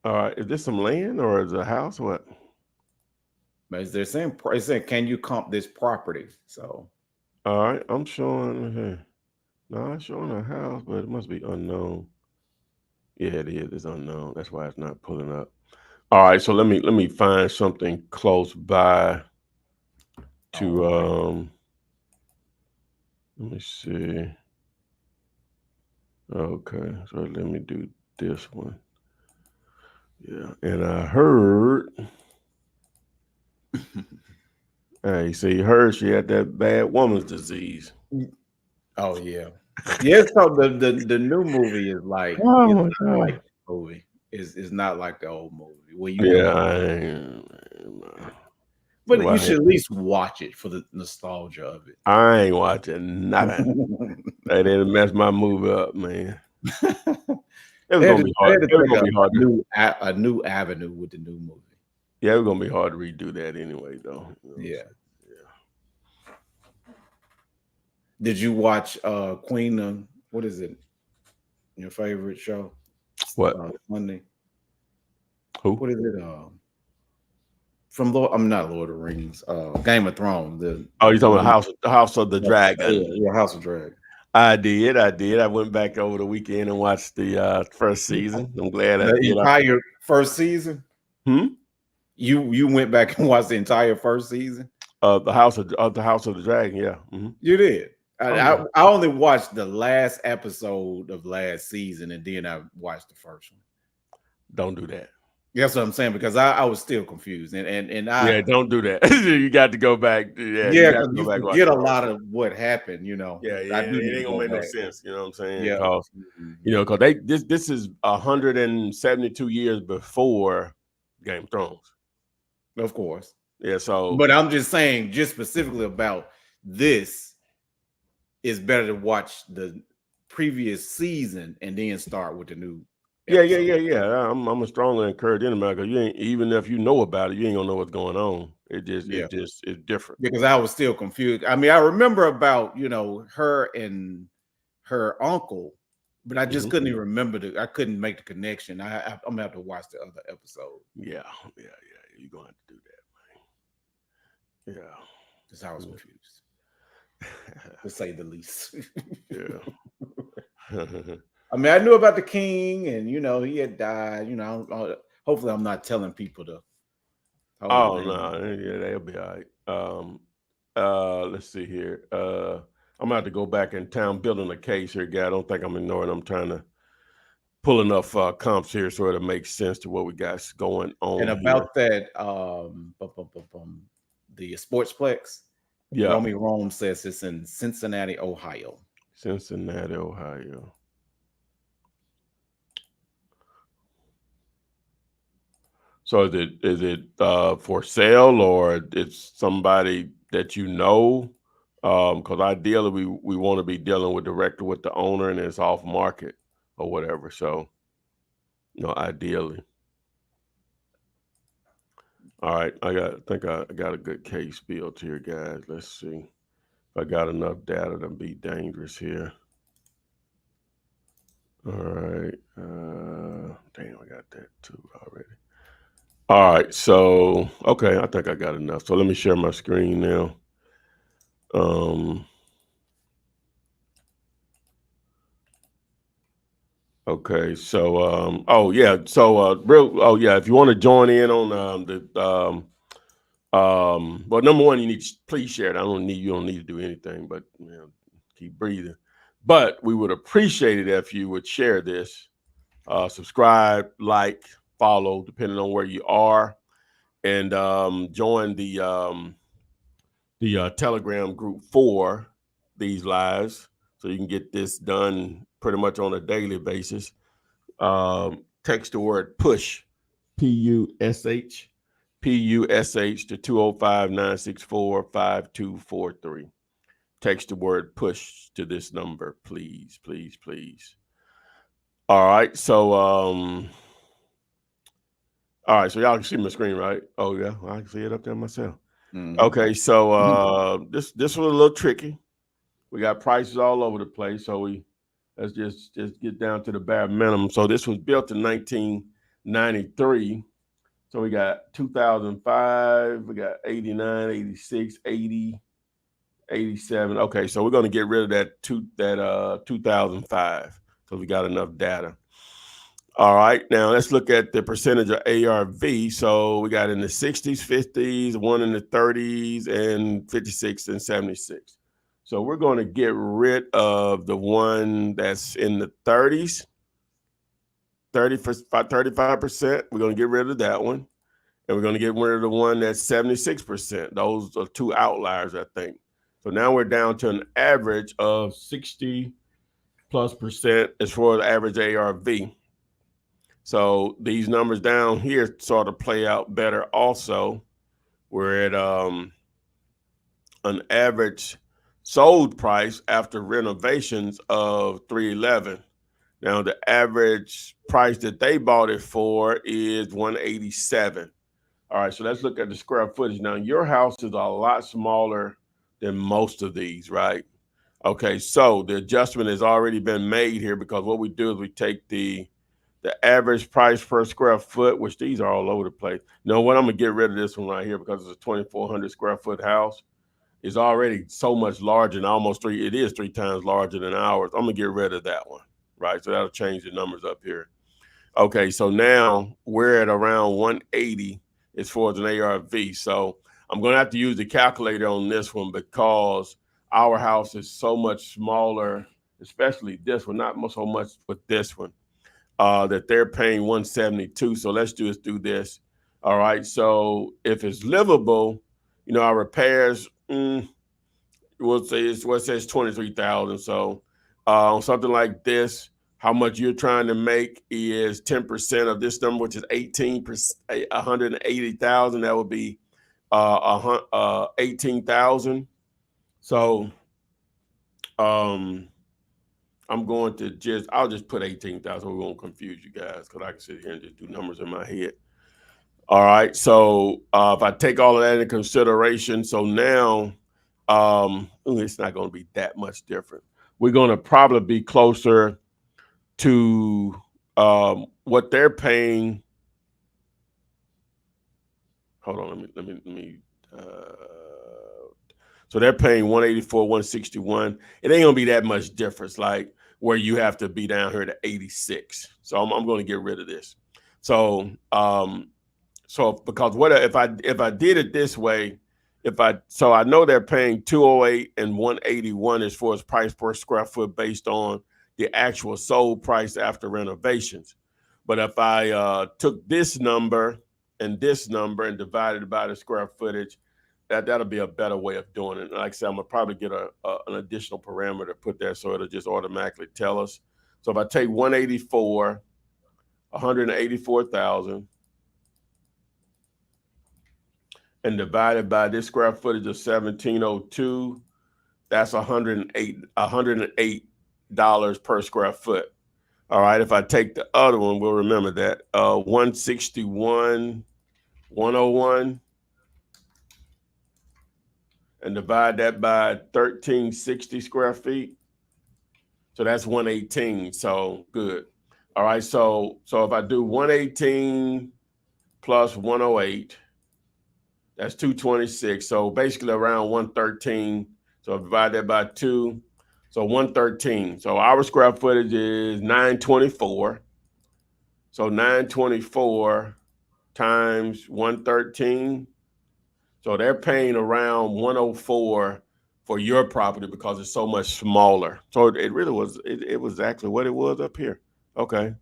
right. Is this some land or is it a house? What? But they're saying, can you comp this property? So. All right. I'm showing here. No, it's showing a house, but it must be unknown. Yeah, it is. It's unknown. That's why it's not pulling up. All right. So let me find something close by to let me see. Okay, so let me do this one. Yeah, and I heard. Hey, see, heard she had that bad woman's disease. Oh yeah, yeah. So the new movie is like, oh my God. Like the movie is not like the old movie. Well, but you should at least watch it for the nostalgia of it. I ain't watching nothing. They didn't mess my movie up, man. It was gonna be hard. It was gonna be hard. A new avenue with the new movie. Yeah, it was gonna be hard to redo that anyway, though. Yeah. Did you watch Queen? What is it? Your favorite show? What? Monday. Who? What is it? From I'm not Lord of the Rings. Game of Thrones. You talking about House of the Dragon? Yeah, House of Dragon. I did. I went back over the weekend and watched the first season. I'm glad I did. The entire first season. You went back and watched the entire first season. The House of the Dragon. Yeah. Mm-hmm. You did. I only watched the last episode of last season, and then I watched the first one. Don't do that. That's what I'm saying, because I was still confused, and don't do that. You got to go back. You get a lot of what happened. Yeah, it ain't gonna make no sense. You know what I'm saying? Yeah. Because this is 172 years before Game of Thrones. Of course. Yeah. So, but I'm just saying, just specifically about this, it's better to watch the previous season and then start with the new. Yeah. I'm a strongly encourage anybody, because you ain't, even if you know about it, you ain't gonna know what's going on. It's different. Because I was still confused. I mean, I remember about her and her uncle, but I just couldn't even remember I couldn't make the connection. I'm gonna have to watch the other episode. Yeah. You're gonna have to do that, man. Yeah. Because I was confused, to say the least. Yeah. I mean, I knew about the king, and he had died. Hopefully, I'm not telling people to. Oh no, yeah, they'll be all right. Let's see here. I'm gonna have to go back in town building a case here, guy. I don't think I'm ignoring. I'm trying to pull enough comps here so it makes sense to what we got going on And here. about that, the Sportsplex, Yeah, Romy Rome says it's in Cincinnati, Ohio. Cincinnati, Ohio. So is it for sale or it's somebody that you know? Because ideally we want to be dealing with directly with the owner and it's off market or whatever. So ideally. All right, I think I got a good case built here, guys. Let's see if I got enough data to be dangerous here. All right, damn, I got that too already. All right, so okay, I think I got enough. So let me share my screen now. Okay, so oh yeah, so if you want to join in on well, number one, you need to please share it. You don't need to do anything, but keep breathing. But we would appreciate it if you would share this, subscribe, like, follow, depending on where you are, and join the Telegram group for these lives, so you can get this done pretty much on a daily basis. Text the word push, PUSH, PUSH to 205-964-5243. Text the word push to this number, please, please, please. All right, so y'all can see my screen, right? Oh yeah, I can see it up there myself. Mm-hmm. Okay, so this was a little tricky. We got prices all over the place, so let's just get down to the bare minimum. So this was built in 1993. So we got 2005, we got 89, 86, 80, 87. Okay, so we're going to get rid of that 2005 because we got enough data. All right, now let's look at the percentage of ARV. So we got in the 60s, 50s, one in the 30s, and 56 and 76. So we're going to get rid of the one that's in the 30s, 35%. We're going to get rid of that one. And we're going to get rid of the one that's 76%. Those are two outliers, I think. So now we're down to an average of 60+% as far as average ARV. So these numbers down here sort of play out better also. We're at an average sold price after renovations of $311. Now the average price that they bought it for is $187. All right, so let's look at the square footage. Now your house is a lot smaller than most of these, right? Okay, so the adjustment has already been made here because what we do is we take the average price per square foot, which these are all over the place. You know what? I'm gonna get rid of this one right here because it's a 2,400 square foot house. It's already so much larger and it is three times larger than ours. I'm gonna get rid of that one, right? So that'll change the numbers up here. Okay, so now we're at around 180 as far as an ARV. So I'm gonna have to use the calculator on this one because our house is so much smaller, especially this one, not so much with this one. That they're paying 172. So let's do this. All right. So if it's livable, our repairs, we'll say it says 23,000. So on something like this, how much you're trying to make is 10% of this number, which is 18%, 180,000. That would be 18,000. So I'll just put 18,000. We won't confuse you guys because I can sit here and just do numbers in my head. All right. So if I take all of that into consideration, so now it's not going to be that much different. We're going to probably be closer to what they're paying. Hold on. Let me. So they're paying 184, 161. It ain't gonna be that much difference, like where you have to be down here to 86. So I'm going to get rid of this. So because what if I did it this way, so I know they're paying 208 and 181 as far as price per square foot based on the actual sold price after renovations. But if I took this number and divided it by the square footage, that'll be a better way of doing it. Like I said, I'm gonna probably get an additional parameter put there so it'll just automatically tell us. So if I take 184,000, and divided by this square footage of 1702, that's $108 per square foot. All right, if I take the other one, we'll remember that 161,101, and divide that by 1360 square feet. So that's 118. So good. All right, so if I do 118 plus 108, that's 226. So basically around 113. So divide that by 2. So 113. So our square footage is 924. So 924 times 113. So they're paying around 104 for your property because it's so much smaller. So it really was, it was exactly what it was up here. Okay.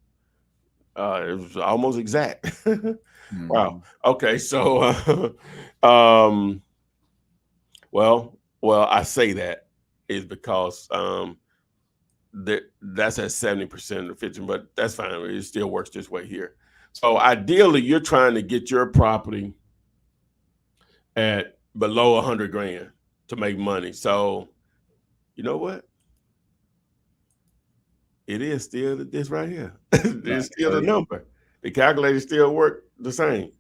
It was almost exact. Wow. Okay. So, well, I say that is because that's at 70% of the 50, but that's fine. It still works this way here. So ideally, you're trying to get your property at below 100 grand to make money. So, you know what? It is still this right here. It's still the number. The calculator still work the same.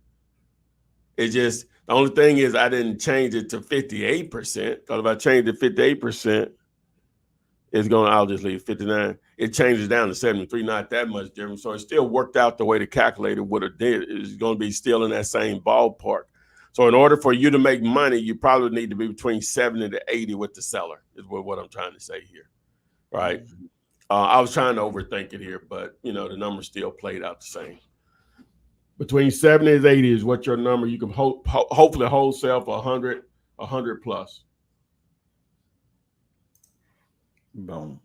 It just, the only thing is I didn't change it to 58%. Because if I change it to 58%, I'll just leave 59. It changes down to 73, not that much different. So it still worked out the way the calculator would have did. It's going to be still in that same ballpark. So in order for you to make money, you probably need to be between 70 to 80 with the seller, is what I'm trying to say here, right? I was trying to overthink it here, but the number still played out the same. Between 70 and 80 is what your number. You can hopefully wholesale for 100 plus. Boom.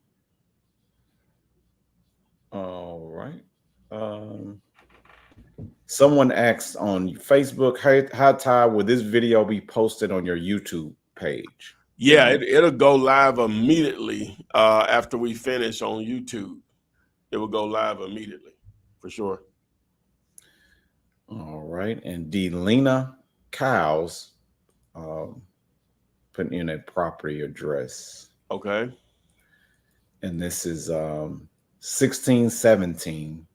All right. Someone asked on Facebook, how Ty, will this video be posted on your YouTube page? Yeah, it'll go live immediately after we finish on YouTube. It will go live immediately, for sure. All right. And Delina Cows putting in a property address. Okay. And this is 1617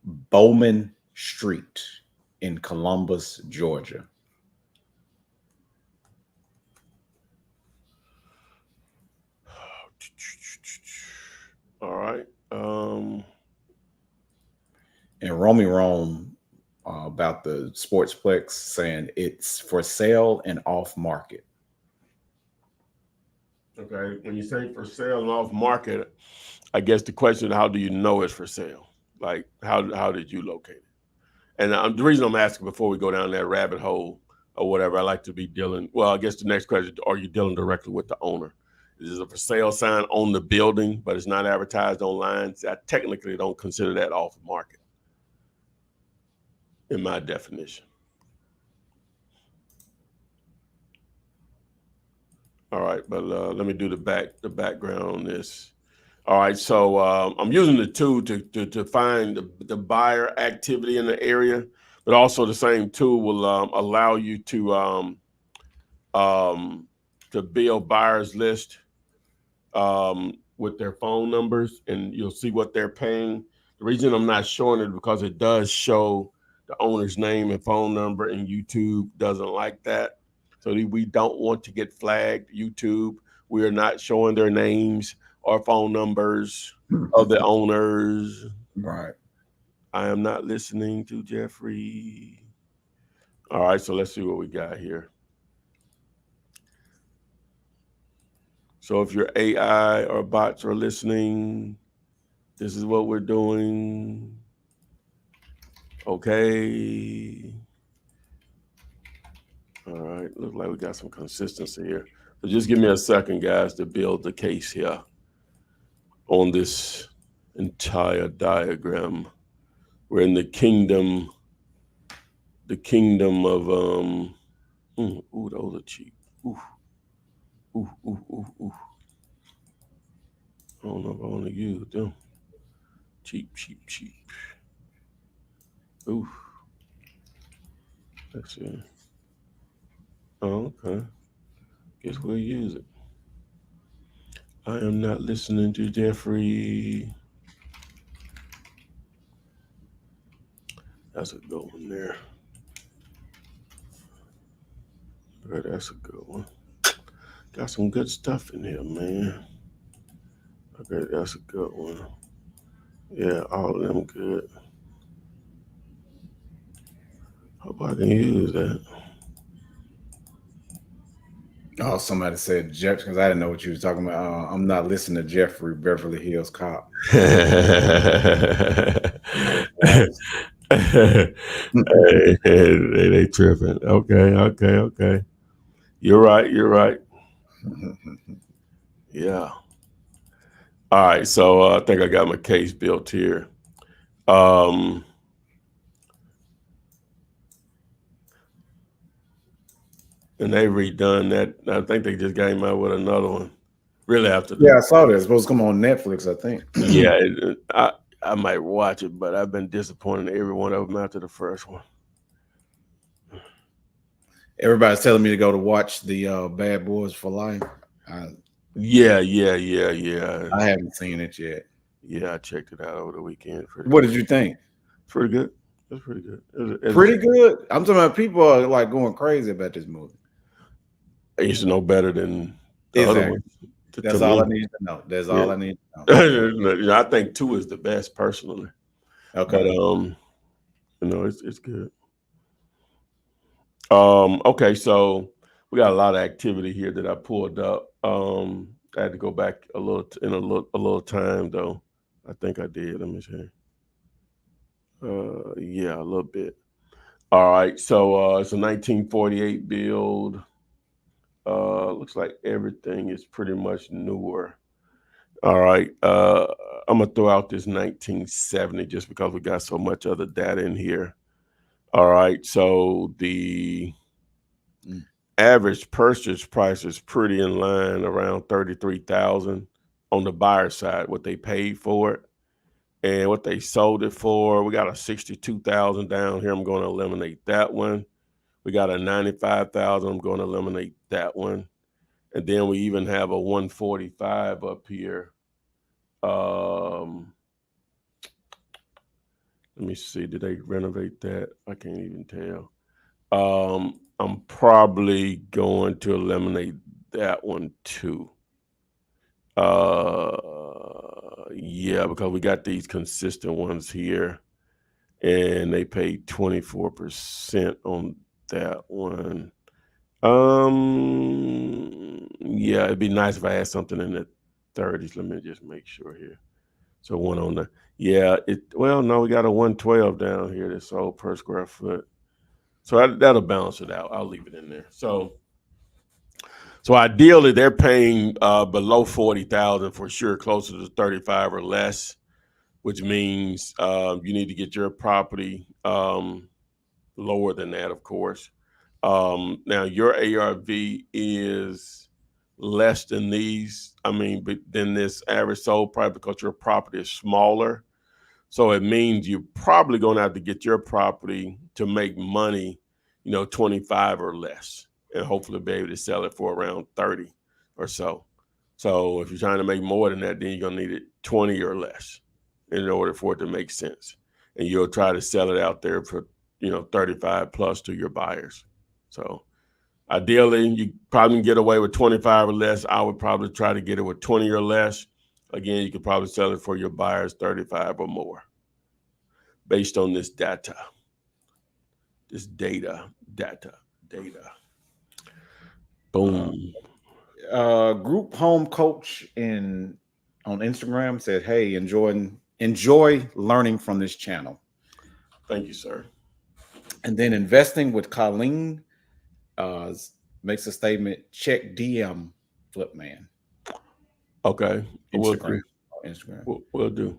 Bowman Street in Columbus, Georgia. All right. And Romy Rome about the Sportsplex saying it's for sale and off market. Okay. When you say for sale and off market, I guess the question is, how do you know it's for sale? Like, how did you locate it? And the reason I'm asking before we go down that rabbit hole or whatever, I like to be dealing. Well, I guess the next question, are you dealing directly with the owner? Is it a for sale sign on the building, but it's not advertised online? I technically don't consider that off market in my definition. All right, but let me do the background on this. All right, so I'm using the tool to find the buyer activity in the area, but also the same tool will allow you to build buyers list with their phone numbers, and you'll see what they're paying. The reason I'm not showing it because it does show the owner's name and phone number, and YouTube doesn't like that. So we don't want to get flagged. YouTube, we are not showing their names or phone numbers of the owners. Right. I am not listening to Jeffrey. All right, so let's see what we got here. So if your AI or bots are listening, this is what we're doing. Okay. All right, look like we got some consistency here. So just give me a second, guys, to build the case here on this entire diagram. We're in the kingdom of ooh, those are cheap. Ooh, ooh, ooh, ooh, ooh. I don't know if I want to use them. Cheap, cheap, cheap. Ooh. Let's see. Oh, okay. Guess we'll use it. I am not listening to Jeffrey. That's a good one there. Okay, that's a good one. Got some good stuff in here, man. Okay, that's a good one. Yeah, all of them good. Hope I can use that. Oh, somebody said Jeff, because I didn't know what you was talking about. I'm not listening to Jeffrey Beverly Hills Cop. They tripping. Okay. You're right. Yeah. All right, so I think I got my case built here. And they redone that. I think they just came out with another one. Really after Yeah, I saw that. It's supposed to come on Netflix, I think. Yeah, I might watch it, but I've been disappointed in every one of them after the first one. Everybody's telling me to go to watch the Bad Boys for Life. Yeah. I haven't seen it yet. Yeah, I checked it out over the weekend. What did you think? Pretty good. It's pretty good. Pretty good. I'm talking about people are like going crazy about this movie. I used to know better than the other one. That's all I need to know. That's all I need to know. I think 2 is the best personally. Okay. But it's good. Okay, so we got a lot of activity here that I pulled up. I had to go back a little time though. I think I did. Let me see. Yeah, a little bit. All right, so it's a 1948 build. Looks like everything is pretty much newer. All right, I'm gonna throw out this 1970 just because we got so much other data in here. All right, so the average purchase price is pretty in line, around 33,000 on the buyer side, what they paid for it and what they sold it for. We got a 62,000 down here. I'm going to eliminate that one. We got a 95,000. I'm going to eliminate that one. And then we even have a 145 up here. Let me see. Did they renovate that? I can't even tell. I'm probably going to eliminate that one too. Yeah, because we got these consistent ones here, and they paid 24% on that one. Yeah, it'd be nice if I had something in the 30s. Let me just make sure here. So one on the no, we got a 112 down here that's sold per square foot. So that'll balance it out. I'll leave it in there. So ideally, they're paying below 40,000 for sure, closer to 35 or less, which means you need to get your property lower than that, of course. Now, your ARV is less than these. Than this average sold price because your property is smaller. So it means you're probably going to have to get your property to make money, 25 or less, and hopefully be able to sell it for around 30 or so. So if you're trying to make more than that, then you're going to need it 20 or less in order for it to make sense. And you'll try to sell it out there for, 35 plus to your buyers. So ideally, you probably can get away with 25 or less. I would probably try to get it with 20 or less. Again, you could probably sell it for your buyers 35 or more based on this data. This data. Boom. Group home coach on Instagram said, "Hey, enjoy learning from this channel." Thank you, sir. And then investing with Colleen makes a statement. Check DM Flip Man. Okay. Instagram. We'll do.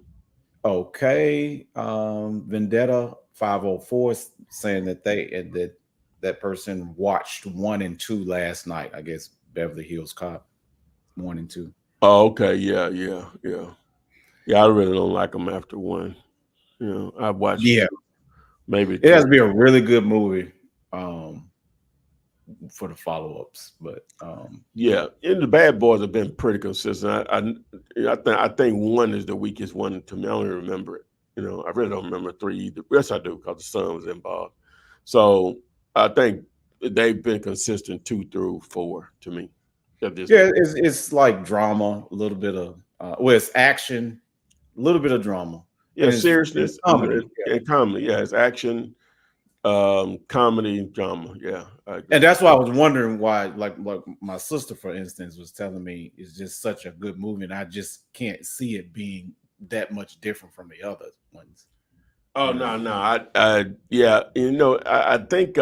Okay. Vendetta 504 saying that that person watched 1 and 2 last night. I guess Beverly Hills Cop 1 and 2. Oh, okay. Yeah. I really don't like them after 1. I've watched maybe 2. It has to be a really good movie for the follow-ups, but and the Bad Boys have been pretty consistent. I think 1 is the weakest one to me. I don't even remember it. I really don't remember 3 either. Yes, I do, because the son was involved. So I think they've been consistent 2 through 4 to me. It's like drama, a little bit of it's action, a little bit of drama. Yeah, seriousness, comedy. And comedy. Yeah, it's action, comedy, drama. Yeah, and that's why I was wondering why, like my sister, for instance, was telling me it's just such a good movie, and I just can't see it being that much different from the other ones. Oh no! I think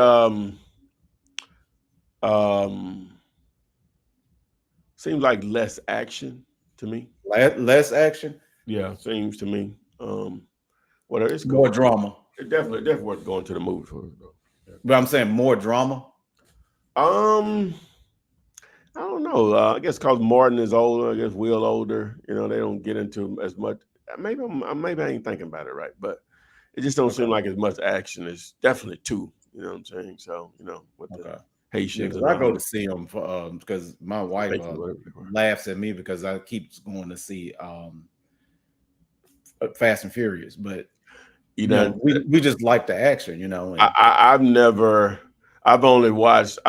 seems like less action to me. Less action. Yeah, seems to me. Whatever, it's more drama. It definitely worth going to the movie for it, though. Yeah. But I'm saying more drama. I don't know. I guess because Martin is older. I guess Will older. They don't get into as much. Maybe I ain't thinking about it right, but it just don't seem like as much action. It's definitely 2. You know what I'm saying? So with the Haitians. Yeah, I go to see them because my wife laughs at me because I keep going to see Fast and Furious, but we just like the action, And I've only watched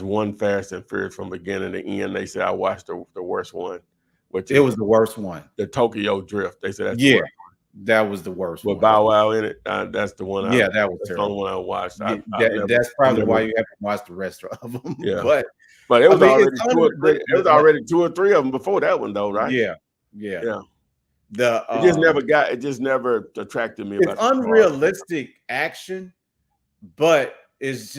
1 Fast and Furious from beginning to end. They said I watched the worst one, which was the worst one. The Tokyo Drift. They said that's the worst one. That was the worst one. With Bow Wow in it. That's the one. That was the only one I watched. That's probably why you haven't watched the rest of them. Yeah, but it was already 2 or 3 of them before that one, though, right? Yeah. It just never attracted me. It's unrealistic action, but it's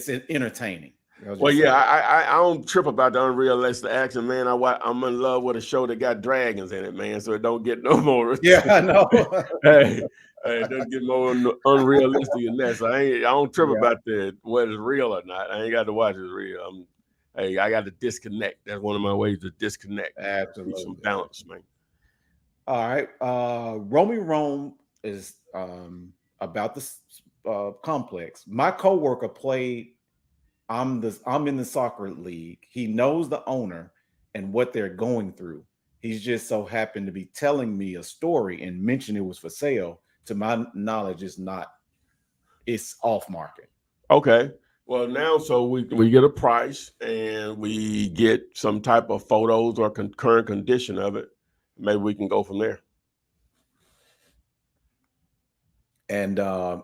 entertaining. Well, yeah, I don't trip about the unrealistic action, man. I'm in love with a show that got dragons in it, man. So it don't get no more. Yeah, I know. Hey, it doesn't get more unrealistic than that. So I don't trip about whether it's real or not. I ain't got to watch it real. I got to disconnect. That's one of my ways to disconnect. Absolutely. Keep some balance, man. All right. Romy Rome is about this complex. My coworker played. I'm in the soccer league. He knows the owner and what they're going through. He's just so happened to be telling me a story and mentioned it was for sale. To my knowledge, it's off market. Okay. Well, now, so we get a price and we get some type of photos or current condition of it. Maybe we can go from there. And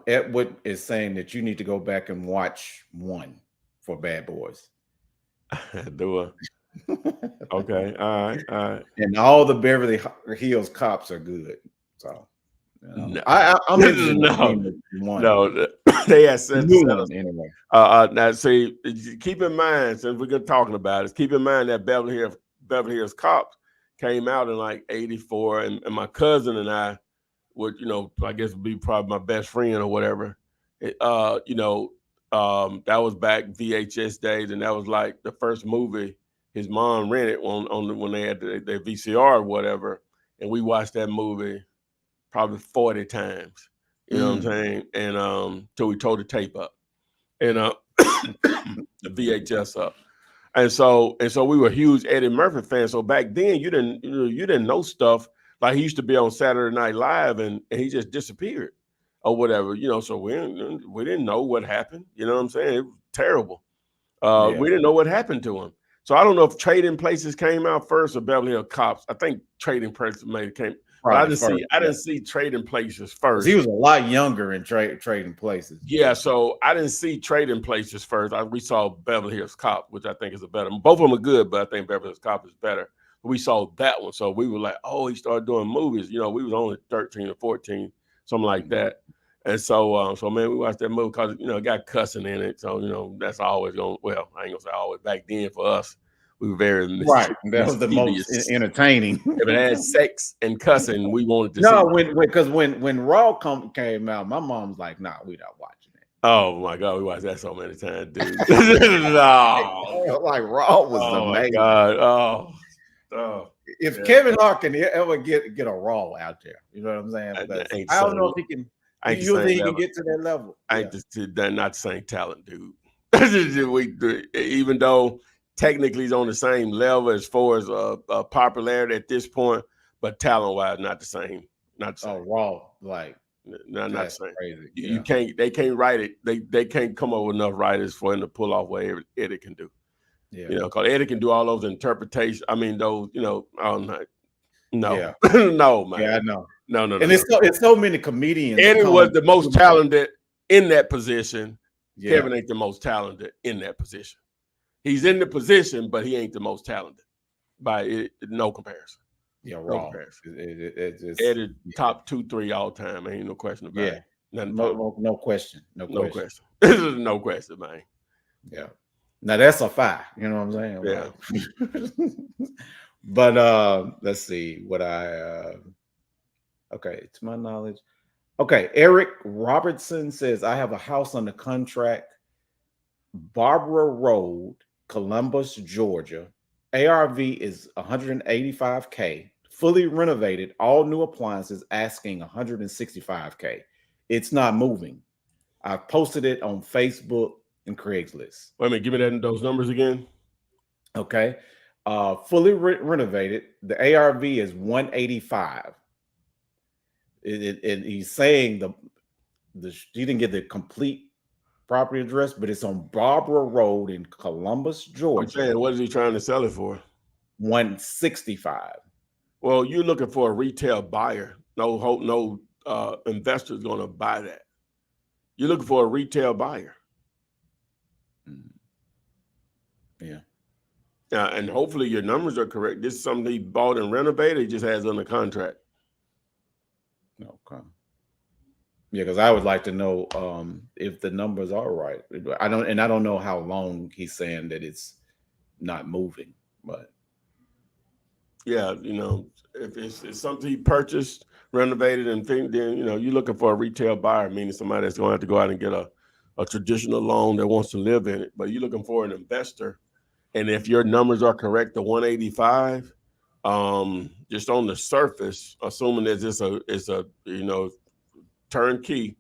Edward is saying that you need to go back and watch 1 for Bad Boys. Do I? Okay. All right. And all the Beverly Hills Cops are good. So no. I'm no. They had said anyway. Now, see, keep in mind, since we're talking about it, keep in mind that Beverly Hills Cops came out in like 84, and my cousin and I would, I guess be probably my best friend or whatever. That was back VHS days, and that was like the first movie his mom rented when they had their VCR or whatever, and we watched that movie probably 40 times. You know what I'm saying? And till we tore the tape up and the VHS up, and so we were huge Eddie Murphy fans. So back then you didn't know stuff like he used to be on Saturday Night Live and he just disappeared. Or whatever, so we didn't know what happened. You know what I'm saying? It was terrible. We didn't know what happened to him. So I don't know if Trading Places came out first or Beverly Hills Cops. I think Trading Places came. But I didn't see Trading Places first. He was a lot younger in Trading Places. Yeah, so I didn't see Trading Places first. We saw Beverly Hills Cop, which I think is a better. Both of them are good, but I think Beverly Hills Cop is better. We saw that one, so we were like, oh, he started doing movies. We was only 13 or 14, something like that. And so, man, we watched that movie because it got cussing in it. So that's always going. Well, I ain't gonna say always. Back then, for us, we were very Right. That was the most mischievous. entertaining. If it had sex and cussing, we wanted to see. No, because when Raw came out, my mom's like, "Nah, we not watching it." Oh my God, we watched that so many times, dude. No. Like Raw was Oh my amazing. God. Oh. If Kevin Hart can ever get a Raw out there, you know what I'm saying? I don't know if he can. You think he can get to that level? Not the same talent, dude. Even though technically he's on the same level as far as popularity at this point, but talent-wise, not the same. Not the same. Oh, Raw, like not the same. Crazy. You can't. They can't write it. They can't come up with enough writers for him to pull off what Eddie can do. Yeah. Because Eddie can do all those interpretations. I mean, those. No, yeah. No, man. Yeah, I know. No. And it's so many comedians. Eddie was the most talented in that position. Yeah. Kevin ain't the most talented in that position. He's in the position, but he ain't the most talented. No comparison. Yeah, no Raw. comparison. Eddie top 2-3 all time. Ain't no question about it. No question. No question. No question, man. Yeah. Now that's a fact. You know what I'm saying? Yeah. But let's see what okay, to my knowledge. Okay, Eric Robertson says, I have a house under contract, Barbara Road, Columbus, Georgia. ARV is $185K, fully renovated, all new appliances, asking $165K. It's not moving. I've posted it on Facebook and Craigslist. Wait a minute, give me those numbers again. Okay. Fully renovated. The ARV is 185. And he's saying he didn't get the complete property address, but it's on Barbara Road in Columbus, Georgia. I'm saying, what is he trying to sell it for? 165. Well, you're looking for a retail buyer. No investor is going to buy that. You're looking for a retail buyer. Yeah. And hopefully your numbers are correct. This is something he bought and renovated. He just has under contract. Okay. Yeah, because I would like to know if the numbers are right. I don't know how long he's saying that it's not moving, but yeah, if it's something he purchased, renovated, and then you're looking for a retail buyer, meaning somebody that's going to have to go out and get a traditional loan that wants to live in it. But you're looking for an investor, and if your numbers are correct, the 185, just on the surface, assuming that it's a turnkey,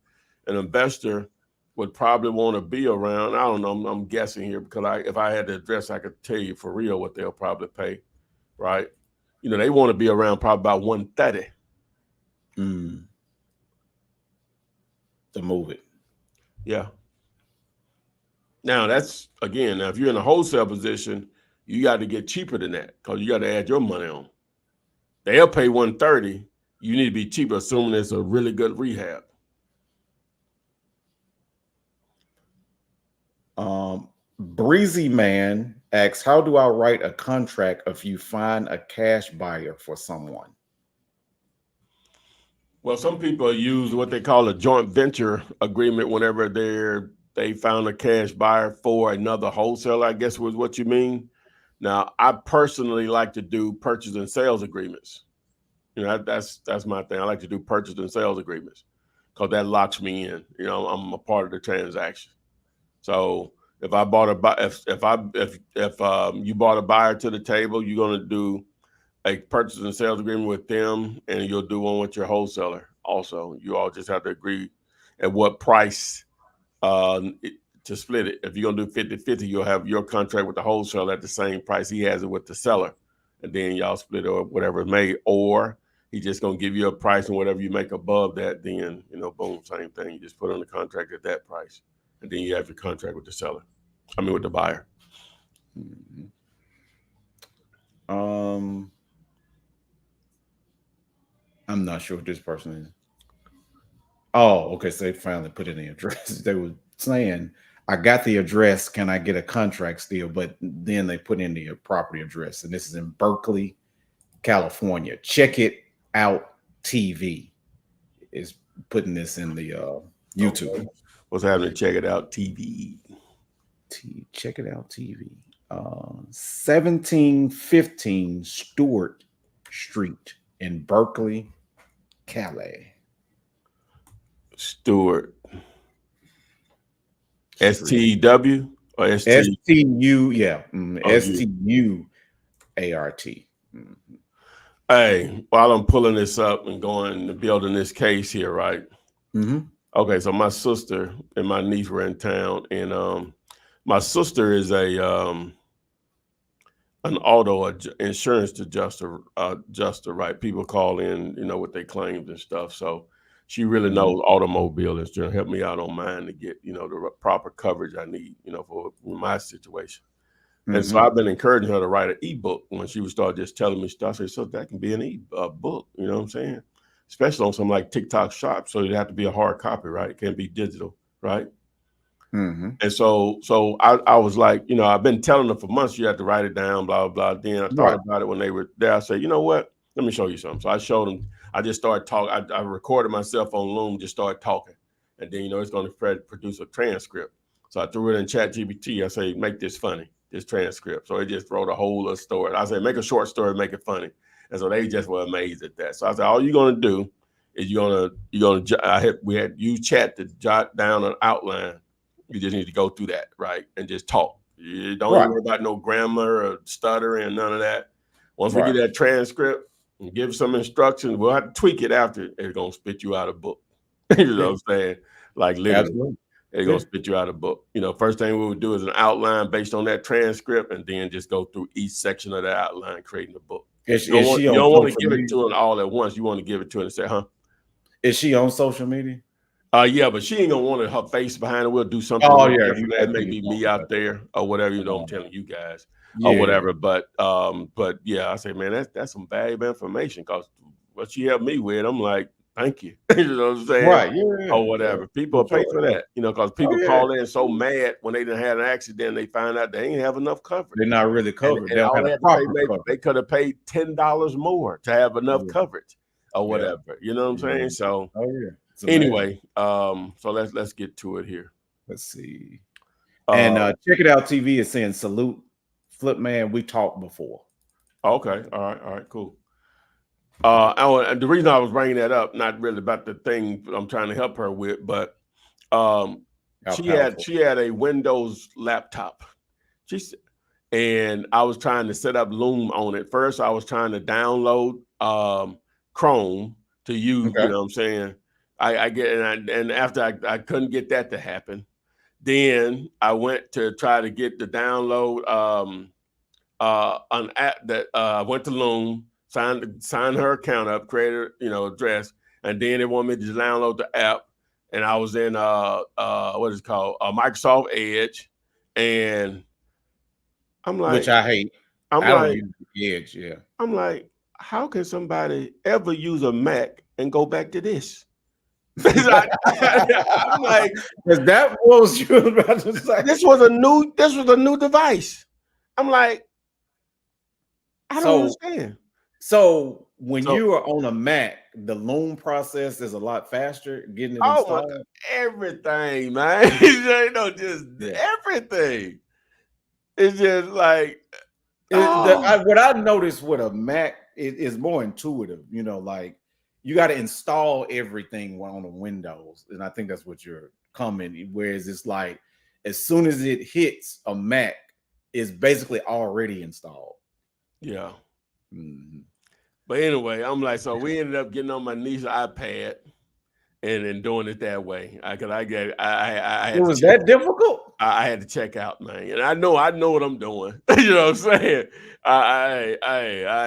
an investor would probably want to be around. I don't know. I'm guessing here because if I had the address, I could tell you for real what they'll probably pay, right? They want to be around probably about 130. To move it. Yeah. Now that's again. Now if you're in a wholesale position, you got to get cheaper than that because you got to add your money on. They'll pay 130. You need to be cheaper, assuming it's a really good rehab. Breezy Man asks, how do I write a contract if you find a cash buyer for someone? Well, some people use what they call a joint venture agreement whenever they found a cash buyer for another wholesaler, I guess was what you mean. Now, I personally like to do purchase and sales agreements. That's my thing. I like to do purchase and sales agreements because that locks me in. I'm a part of the transaction. So if I bought if you bought a buyer to the table, you're going to do a purchase and sales agreement with them, and you'll do one with your wholesaler. Also, you all just have to agree at what price to split it. If you're going to do 50-50, you'll have your contract with the wholesaler at the same price he has it with the seller, and then y'all split it or whatever it may. Or he's just going to give you a price, and whatever you make above that, then boom, same thing. You just put on the contract at that price, and then you have your contract with the seller. With the buyer. I'm not sure what this person is. Oh, okay. So they finally put in the address. They were saying, I got the address. Can I get a contract still? But then they put in the property address. And this is in Berkeley, California. Check it out. TV is putting this in the YouTube. Okay. What's happening? Check it out. TV. Check it out. TV. 1715 Stewart Street in Berkeley, Cali. Stewart. STW or ST? STU, yeah. Oh, STUART. Hey, while I'm pulling this up and going and building this case here, right? Okay, so my sister and my niece were in town, and my sister is an auto insurance adjuster, right? People call in, with their claims and stuff. So she really knows automobile insurance. Help me out on mine to get, the proper coverage I need, for my situation. And so I've been encouraging her to write an ebook when she would start just telling me stuff. I said, so that can be an book, you know what I'm saying? Especially on something like TikTok Shop. So it'd have to be a hard copy, right? It can't be digital, right? And so I was like, I've been telling her for months, you have to write it down, blah, blah, blah. Then I thought about it when they were there. I said, you know what? Let me show you something. So I showed them, I just started talking. I recorded myself on Loom, just started talking. And then, it's going to produce a transcript. So I threw it in ChatGPT. I say, make this funny, this transcript. So it just wrote a whole other story. I said, make a short story, make it funny. And so they just were amazed at that. So I said, all you're going to do is we had used chat to jot down an outline. You just need to go through that, right? And just talk. You don't even worry about no grammar or stuttering and none of that. Once we get that transcript and give some instructions, we'll have to tweak it after. It's going to spit you out a book. You know what I'm saying? Like literally. Absolutely. They're going to spit you out a book. First thing we would do is an outline based on that transcript and then just go through each section of the outline, creating a book. You don't want to give it to her all at once. You want to give it to her and say, huh? Is she on social media? Yeah, but she ain't going to want her face behind it. We'll do something. It may be me out there or whatever, I'm telling you guys or whatever. But yeah, I say, man, that's some valuable information because what she helped me with, I'm like, thank you. You know what I'm saying? Right. Yeah. Or whatever. People pay for that, because people call in so mad when they done had an accident, they find out they ain't have enough coverage. They're not really covered. They could have paid $10 more to have enough coverage or whatever. You know what I'm saying? So anyway, so let's get to it here. Let's see. And check it out. TV is saying salute, Flip Man. We talked before. Okay. All right. Cool. The reason I was bringing that up, not really about the thing I'm trying to help her with, but she had a Windows laptop. And I was trying to set up Loom on it. First, I was trying to download Chrome to use. You know what I'm saying? And after I couldn't get that to happen, then I went to try to get the download an app that went to Loom. Sign her account up, created, address, and then they want me to download the app. And I was in what is it called? Microsoft Edge, and I'm like, which I hate. I don't use Edge. Yeah, I'm like, how can somebody ever use a Mac and go back to this? I'm like, is that what was you about to say? This was a new device. I'm like, I don't understand. So when you are on a Mac, the Loom process is a lot faster getting it installed. Everything, man. Everything. It's just like what I noticed with a Mac is more intuitive. Like you got to install everything on the Windows, and I think that's what you're commenting. Whereas it's like as soon as it hits a Mac, it's basically already installed. Yeah. But anyway, I'm like, so we ended up getting on my niece's iPad and then doing it that way. It was that difficult? I had to check out, man. And I know what I'm doing. You know what I'm saying? I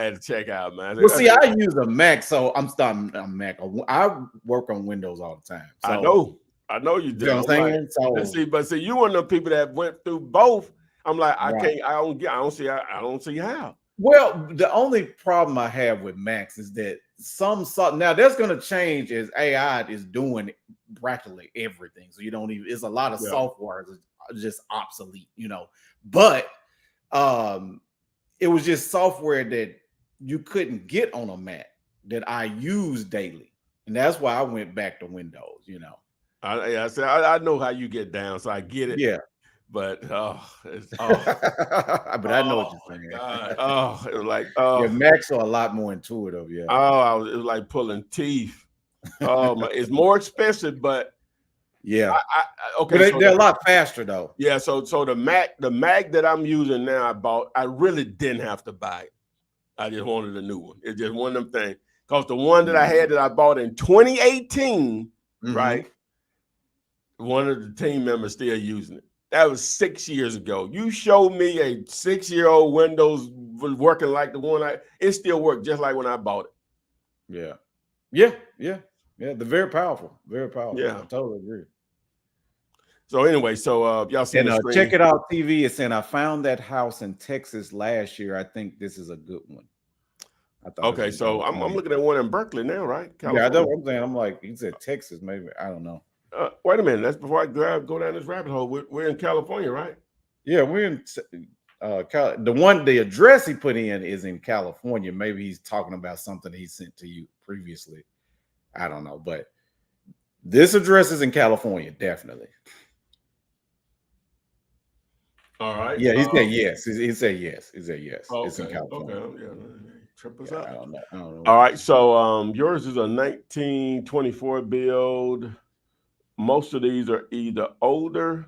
had to check out, man. Well, see, I use a Mac, so I'm starting on Mac. I work on Windows all the time. So. I know you do. You know what I'm saying? But see, you one of the people that went through both. I'm like, I don't see how. Well, the only problem I have with Macs is that now that's going to change as AI is doing practically everything. So you don't even, it's a lot of software that's just obsolete, but it was just software that you couldn't get on a Mac that I use daily. And that's why I went back to Windows, I said I know how you get down, so I get it. Yeah. But But I know what oh you're my saying. God, it was like Yeah, Macs are a lot more intuitive. Yeah. it was like pulling teeth. Oh my, it's more expensive, but Yeah. okay. But So they're a lot faster though. yeah, so the Mac that I'm using now, I really didn't have to buy it. I just wanted a new one. It's just one of them things. Because the one that I had that I bought in 2018, right? One of the team members still using it. That was 6 years ago. You showed me a 6-year-old Windows working like the one it still worked just like when I bought it. Yeah. Yeah. Yeah. Yeah. They're very powerful. Very powerful. Yeah. I totally agree. So anyway, y'all seen And the screen? Check It Out TV is saying I found that house in Texas last year. I think this is a good one. I thought Okay, so I'm looking at one in Berkeley now, right? Yeah, I know what I'm saying. I'm like, he said Texas, maybe. I don't know. Wait a minute. That's before I go down this rabbit hole. We're in California, right? Yeah, we're in the address he put in is in California. Maybe he's talking about something he sent to you previously. I don't know, but this address is in California, definitely. All right. Yeah, he said yes. He said yes. He said yes. Okay, it's in California. Okay. Yeah. Trip us up. I don't know. All right. So yours is a 1924 build. Most of these are either older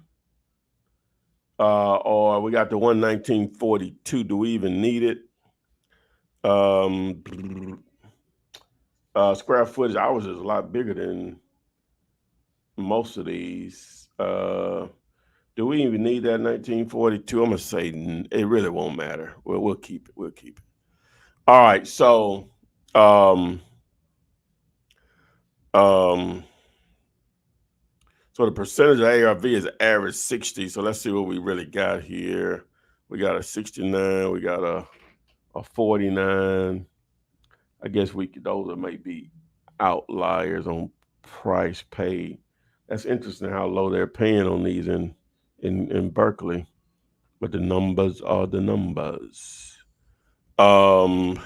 or we got the one 1942. Do we even need it? Square footage, ours is a lot bigger than most of these. Do we even need that 1942? I'm gonna say it really won't matter. We'll keep it. We'll keep it. All right. So, so the percentage of ARV is average 60. So let's see what we really got here. We got a 69. We got a 49. I guess those may be outliers on price paid. That's interesting how low they're paying on these in Berkeley, but the numbers are the numbers. I'm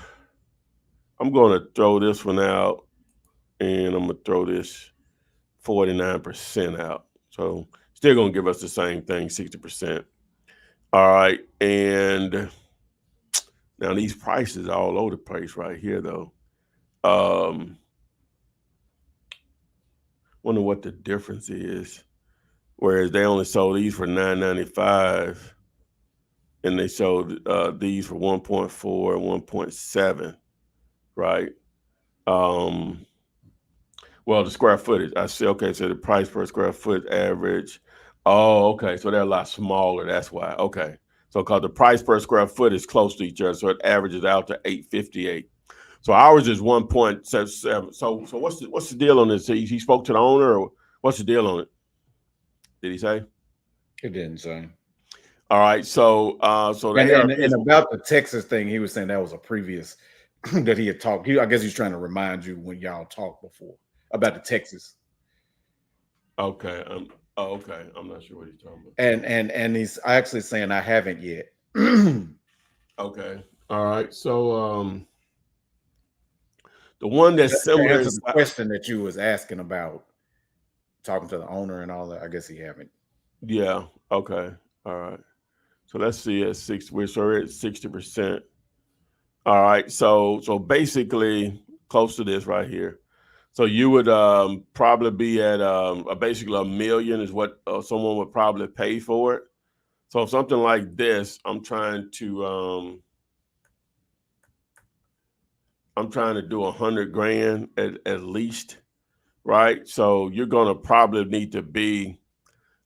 going to throw this one out, and I'm going to throw this 49% out. So still going to give us the same thing, 60%. All right, and now these prices are all over the place right here, though. Wonder what the difference is. Whereas they only sold these for $9.95, and they sold these for 1.4, 1.7, right? Well, the square footage. I see. Okay, so the price per square foot average. Oh, okay. So they're a lot smaller. That's why. Okay. So because the price per square foot is close to each other, so it averages out to $858. So ours is 1.77. So what's the deal on this? He spoke to the owner, or what's the deal on it? Did he say? It didn't say. All right. So and about the Texas thing, he was saying that was a previous that he had talked. I guess he's trying to remind you when y'all talked before about the Texas. Okay. Okay. I'm not sure what he's talking about. And he's actually saying I haven't yet. Okay. All right. So the one that's similar is the question that you was asking about talking to the owner and all that. I guess he haven't. Yeah. Okay. All right. So let's see at 6. We're at 60%. All right. So basically close to this right here. So you would probably be at basically $1 million is what someone would probably pay for it. So something like this, I'm trying to do $100,000 at least, right? So you're gonna probably need to be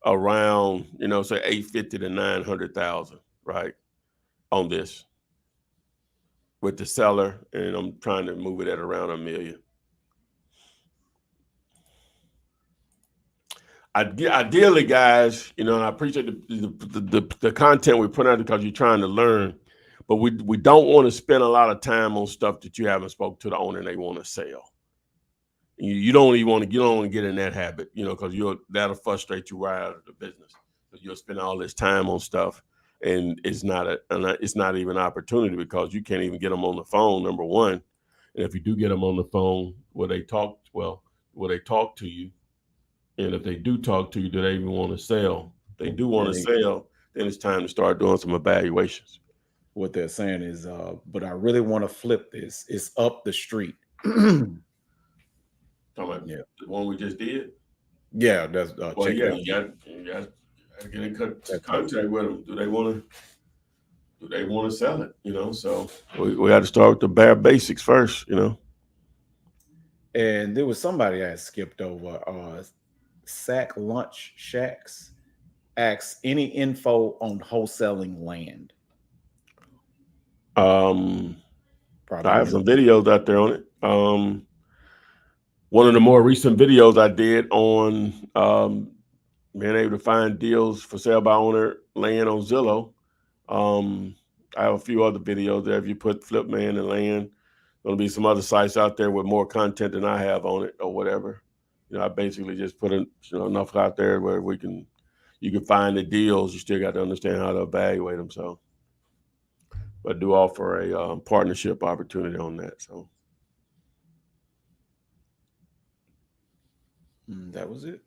around, say 850 to 900,000, right, on this with the seller, and I'm trying to move it at around $1 million. Ideally, guys, and I appreciate the content we put out because you're trying to learn, but we don't want to spend a lot of time on stuff that you haven't spoke to the owner and they want to sell. You don't even want to get in that habit, because that'll frustrate you right out of the business. Because you'll spend all this time on stuff, and it's not even an opportunity because you can't even get them on the phone. Number one, and if you do get them on the phone, will they talk to you? And if they do talk to you, do they even want to sell? If they do want to sell, then it's time to start doing some evaluations. What they're saying is, but I really want to flip this. It's up the street. Talking about the one we just did? Yeah, that's well, yeah, you got to get in contact with them. Do they want to sell it? So we got to start with the bare basics first. And there was somebody I had skipped over. Sack Lunch Shacks asks any info on wholesaling land. I have some videos out there on it. One of the more recent videos I did on being able to find deals for sale by owner land on Zillow. I have a few other videos there. If you put Flip Man and land, there'll be some other sites out there with more content than I have on it or whatever. I basically just put enough out there where you can find the deals. You still got to understand how to evaluate them. So, but do offer a partnership opportunity on that. So. That was it.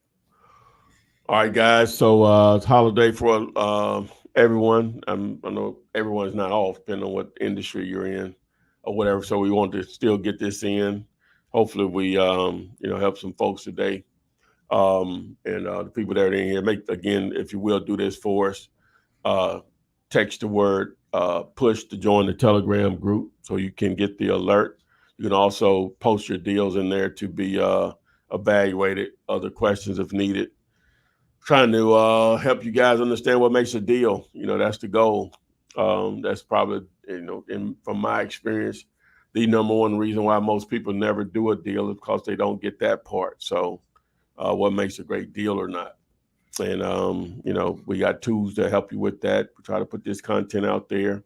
All right, guys. So it's holiday for everyone. I know everyone's not off, depending on what industry you're in or whatever. So we want to still get this in. Hopefully we help some folks today. And the people that are in here, again, if you will, do this for us. Text the word push to join the Telegram group so you can get the alert. You can also post your deals in there to be evaluated, other questions if needed. Trying to help you guys understand what makes a deal. That's the goal. That's probably, from my experience, the number one reason why most people never do a deal is because they don't get that part. So what makes a great deal or not? And, we got tools to help you with that. We try to put this content out there.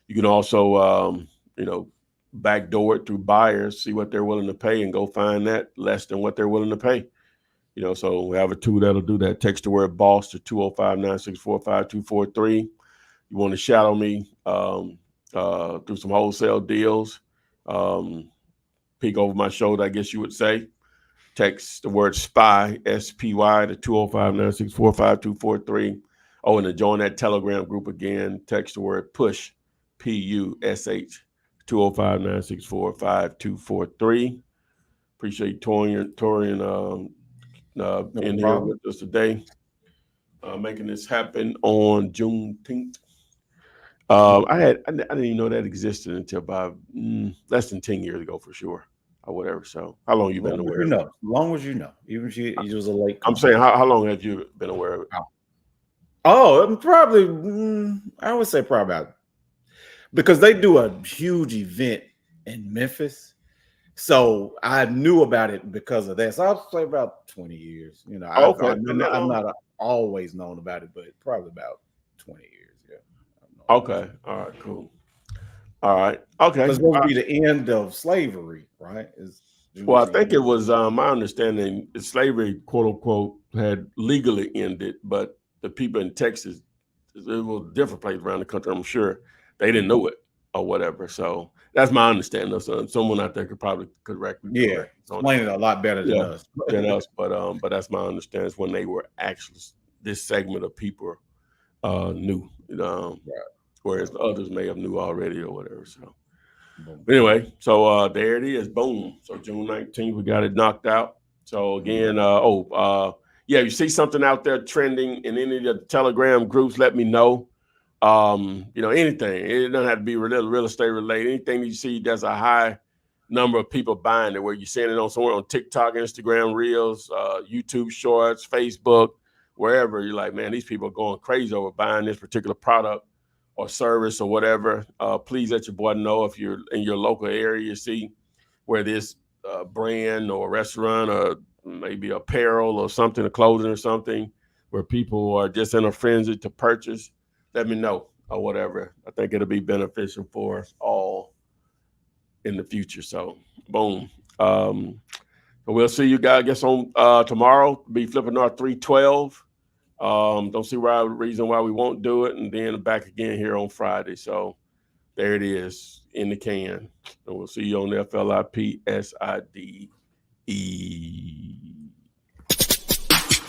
You can also, backdoor it through buyers, see what they're willing to pay and go find that less than what they're willing to pay. So we have a tool that'll do that. Text the word boss to 205-964-5243. You want to shadow me through some wholesale deals. Peek over my shoulder, I guess you would say. Text the word SPY, SPY, to 205-964-5243. Oh, and to join that Telegram group again, text the word PUSH, PUSH, 205-964-5243. Appreciate Torian in here with us today, making this happen on Juneteenth. I didn't even know that existed until about less than 10 years ago, for sure, or whatever. So, how long you been aware of it? As long as you know, even if you was a late. I'm saying, how long have you been aware of it? Oh, probably. I would say probably about, because they do a huge event in Memphis. So I knew about it because of that. So I'll say about 20 years. Okay. I'm not always known about it, but probably about 20 years. Yeah. Okay. All right. Cool. All right. Okay. It's supposed to be the end of slavery, right? Well, I think it was my understanding slavery, quote unquote, had legally ended, but the people in Texas, it was different places around the country, I'm sure, they didn't know it or whatever. So that's my understanding. So someone out there could probably correct me. Yeah, explain it a lot better than us. But that's my understanding when they were actually, this segment of people knew, whereas the others may have knew already or whatever. So anyway, so there it is. Boom. So June 19th, we got it knocked out. So again, you see something out there trending in any of the Telegram groups, let me know. Anything. It doesn't have to be real estate related. Anything that you see there's a high number of people buying it, where you're seeing it on somewhere on TikTok, Instagram Reels, YouTube Shorts, Facebook, wherever, you're like, man, these people are going crazy over buying this particular product or service or whatever. Please let your boy know if you're in your local area, you see where this brand or restaurant or maybe apparel or something, or clothing or something, where people are just in a frenzy to purchase. Let me know or whatever. I think it'll be beneficial for us all in the future. So, boom. We'll see you guys, I guess, on tomorrow. Be Flipping North 312. Don't see reason why we won't do it. And then back again here on Friday. So there it is in the can. And we'll see you on the FLIPSIDE.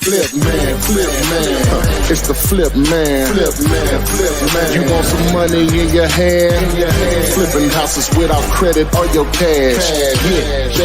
flip man, flip man. It's the flip man, flip man, flip man. You want some money in your hand? Flipping houses without credit or your cash. Yeah,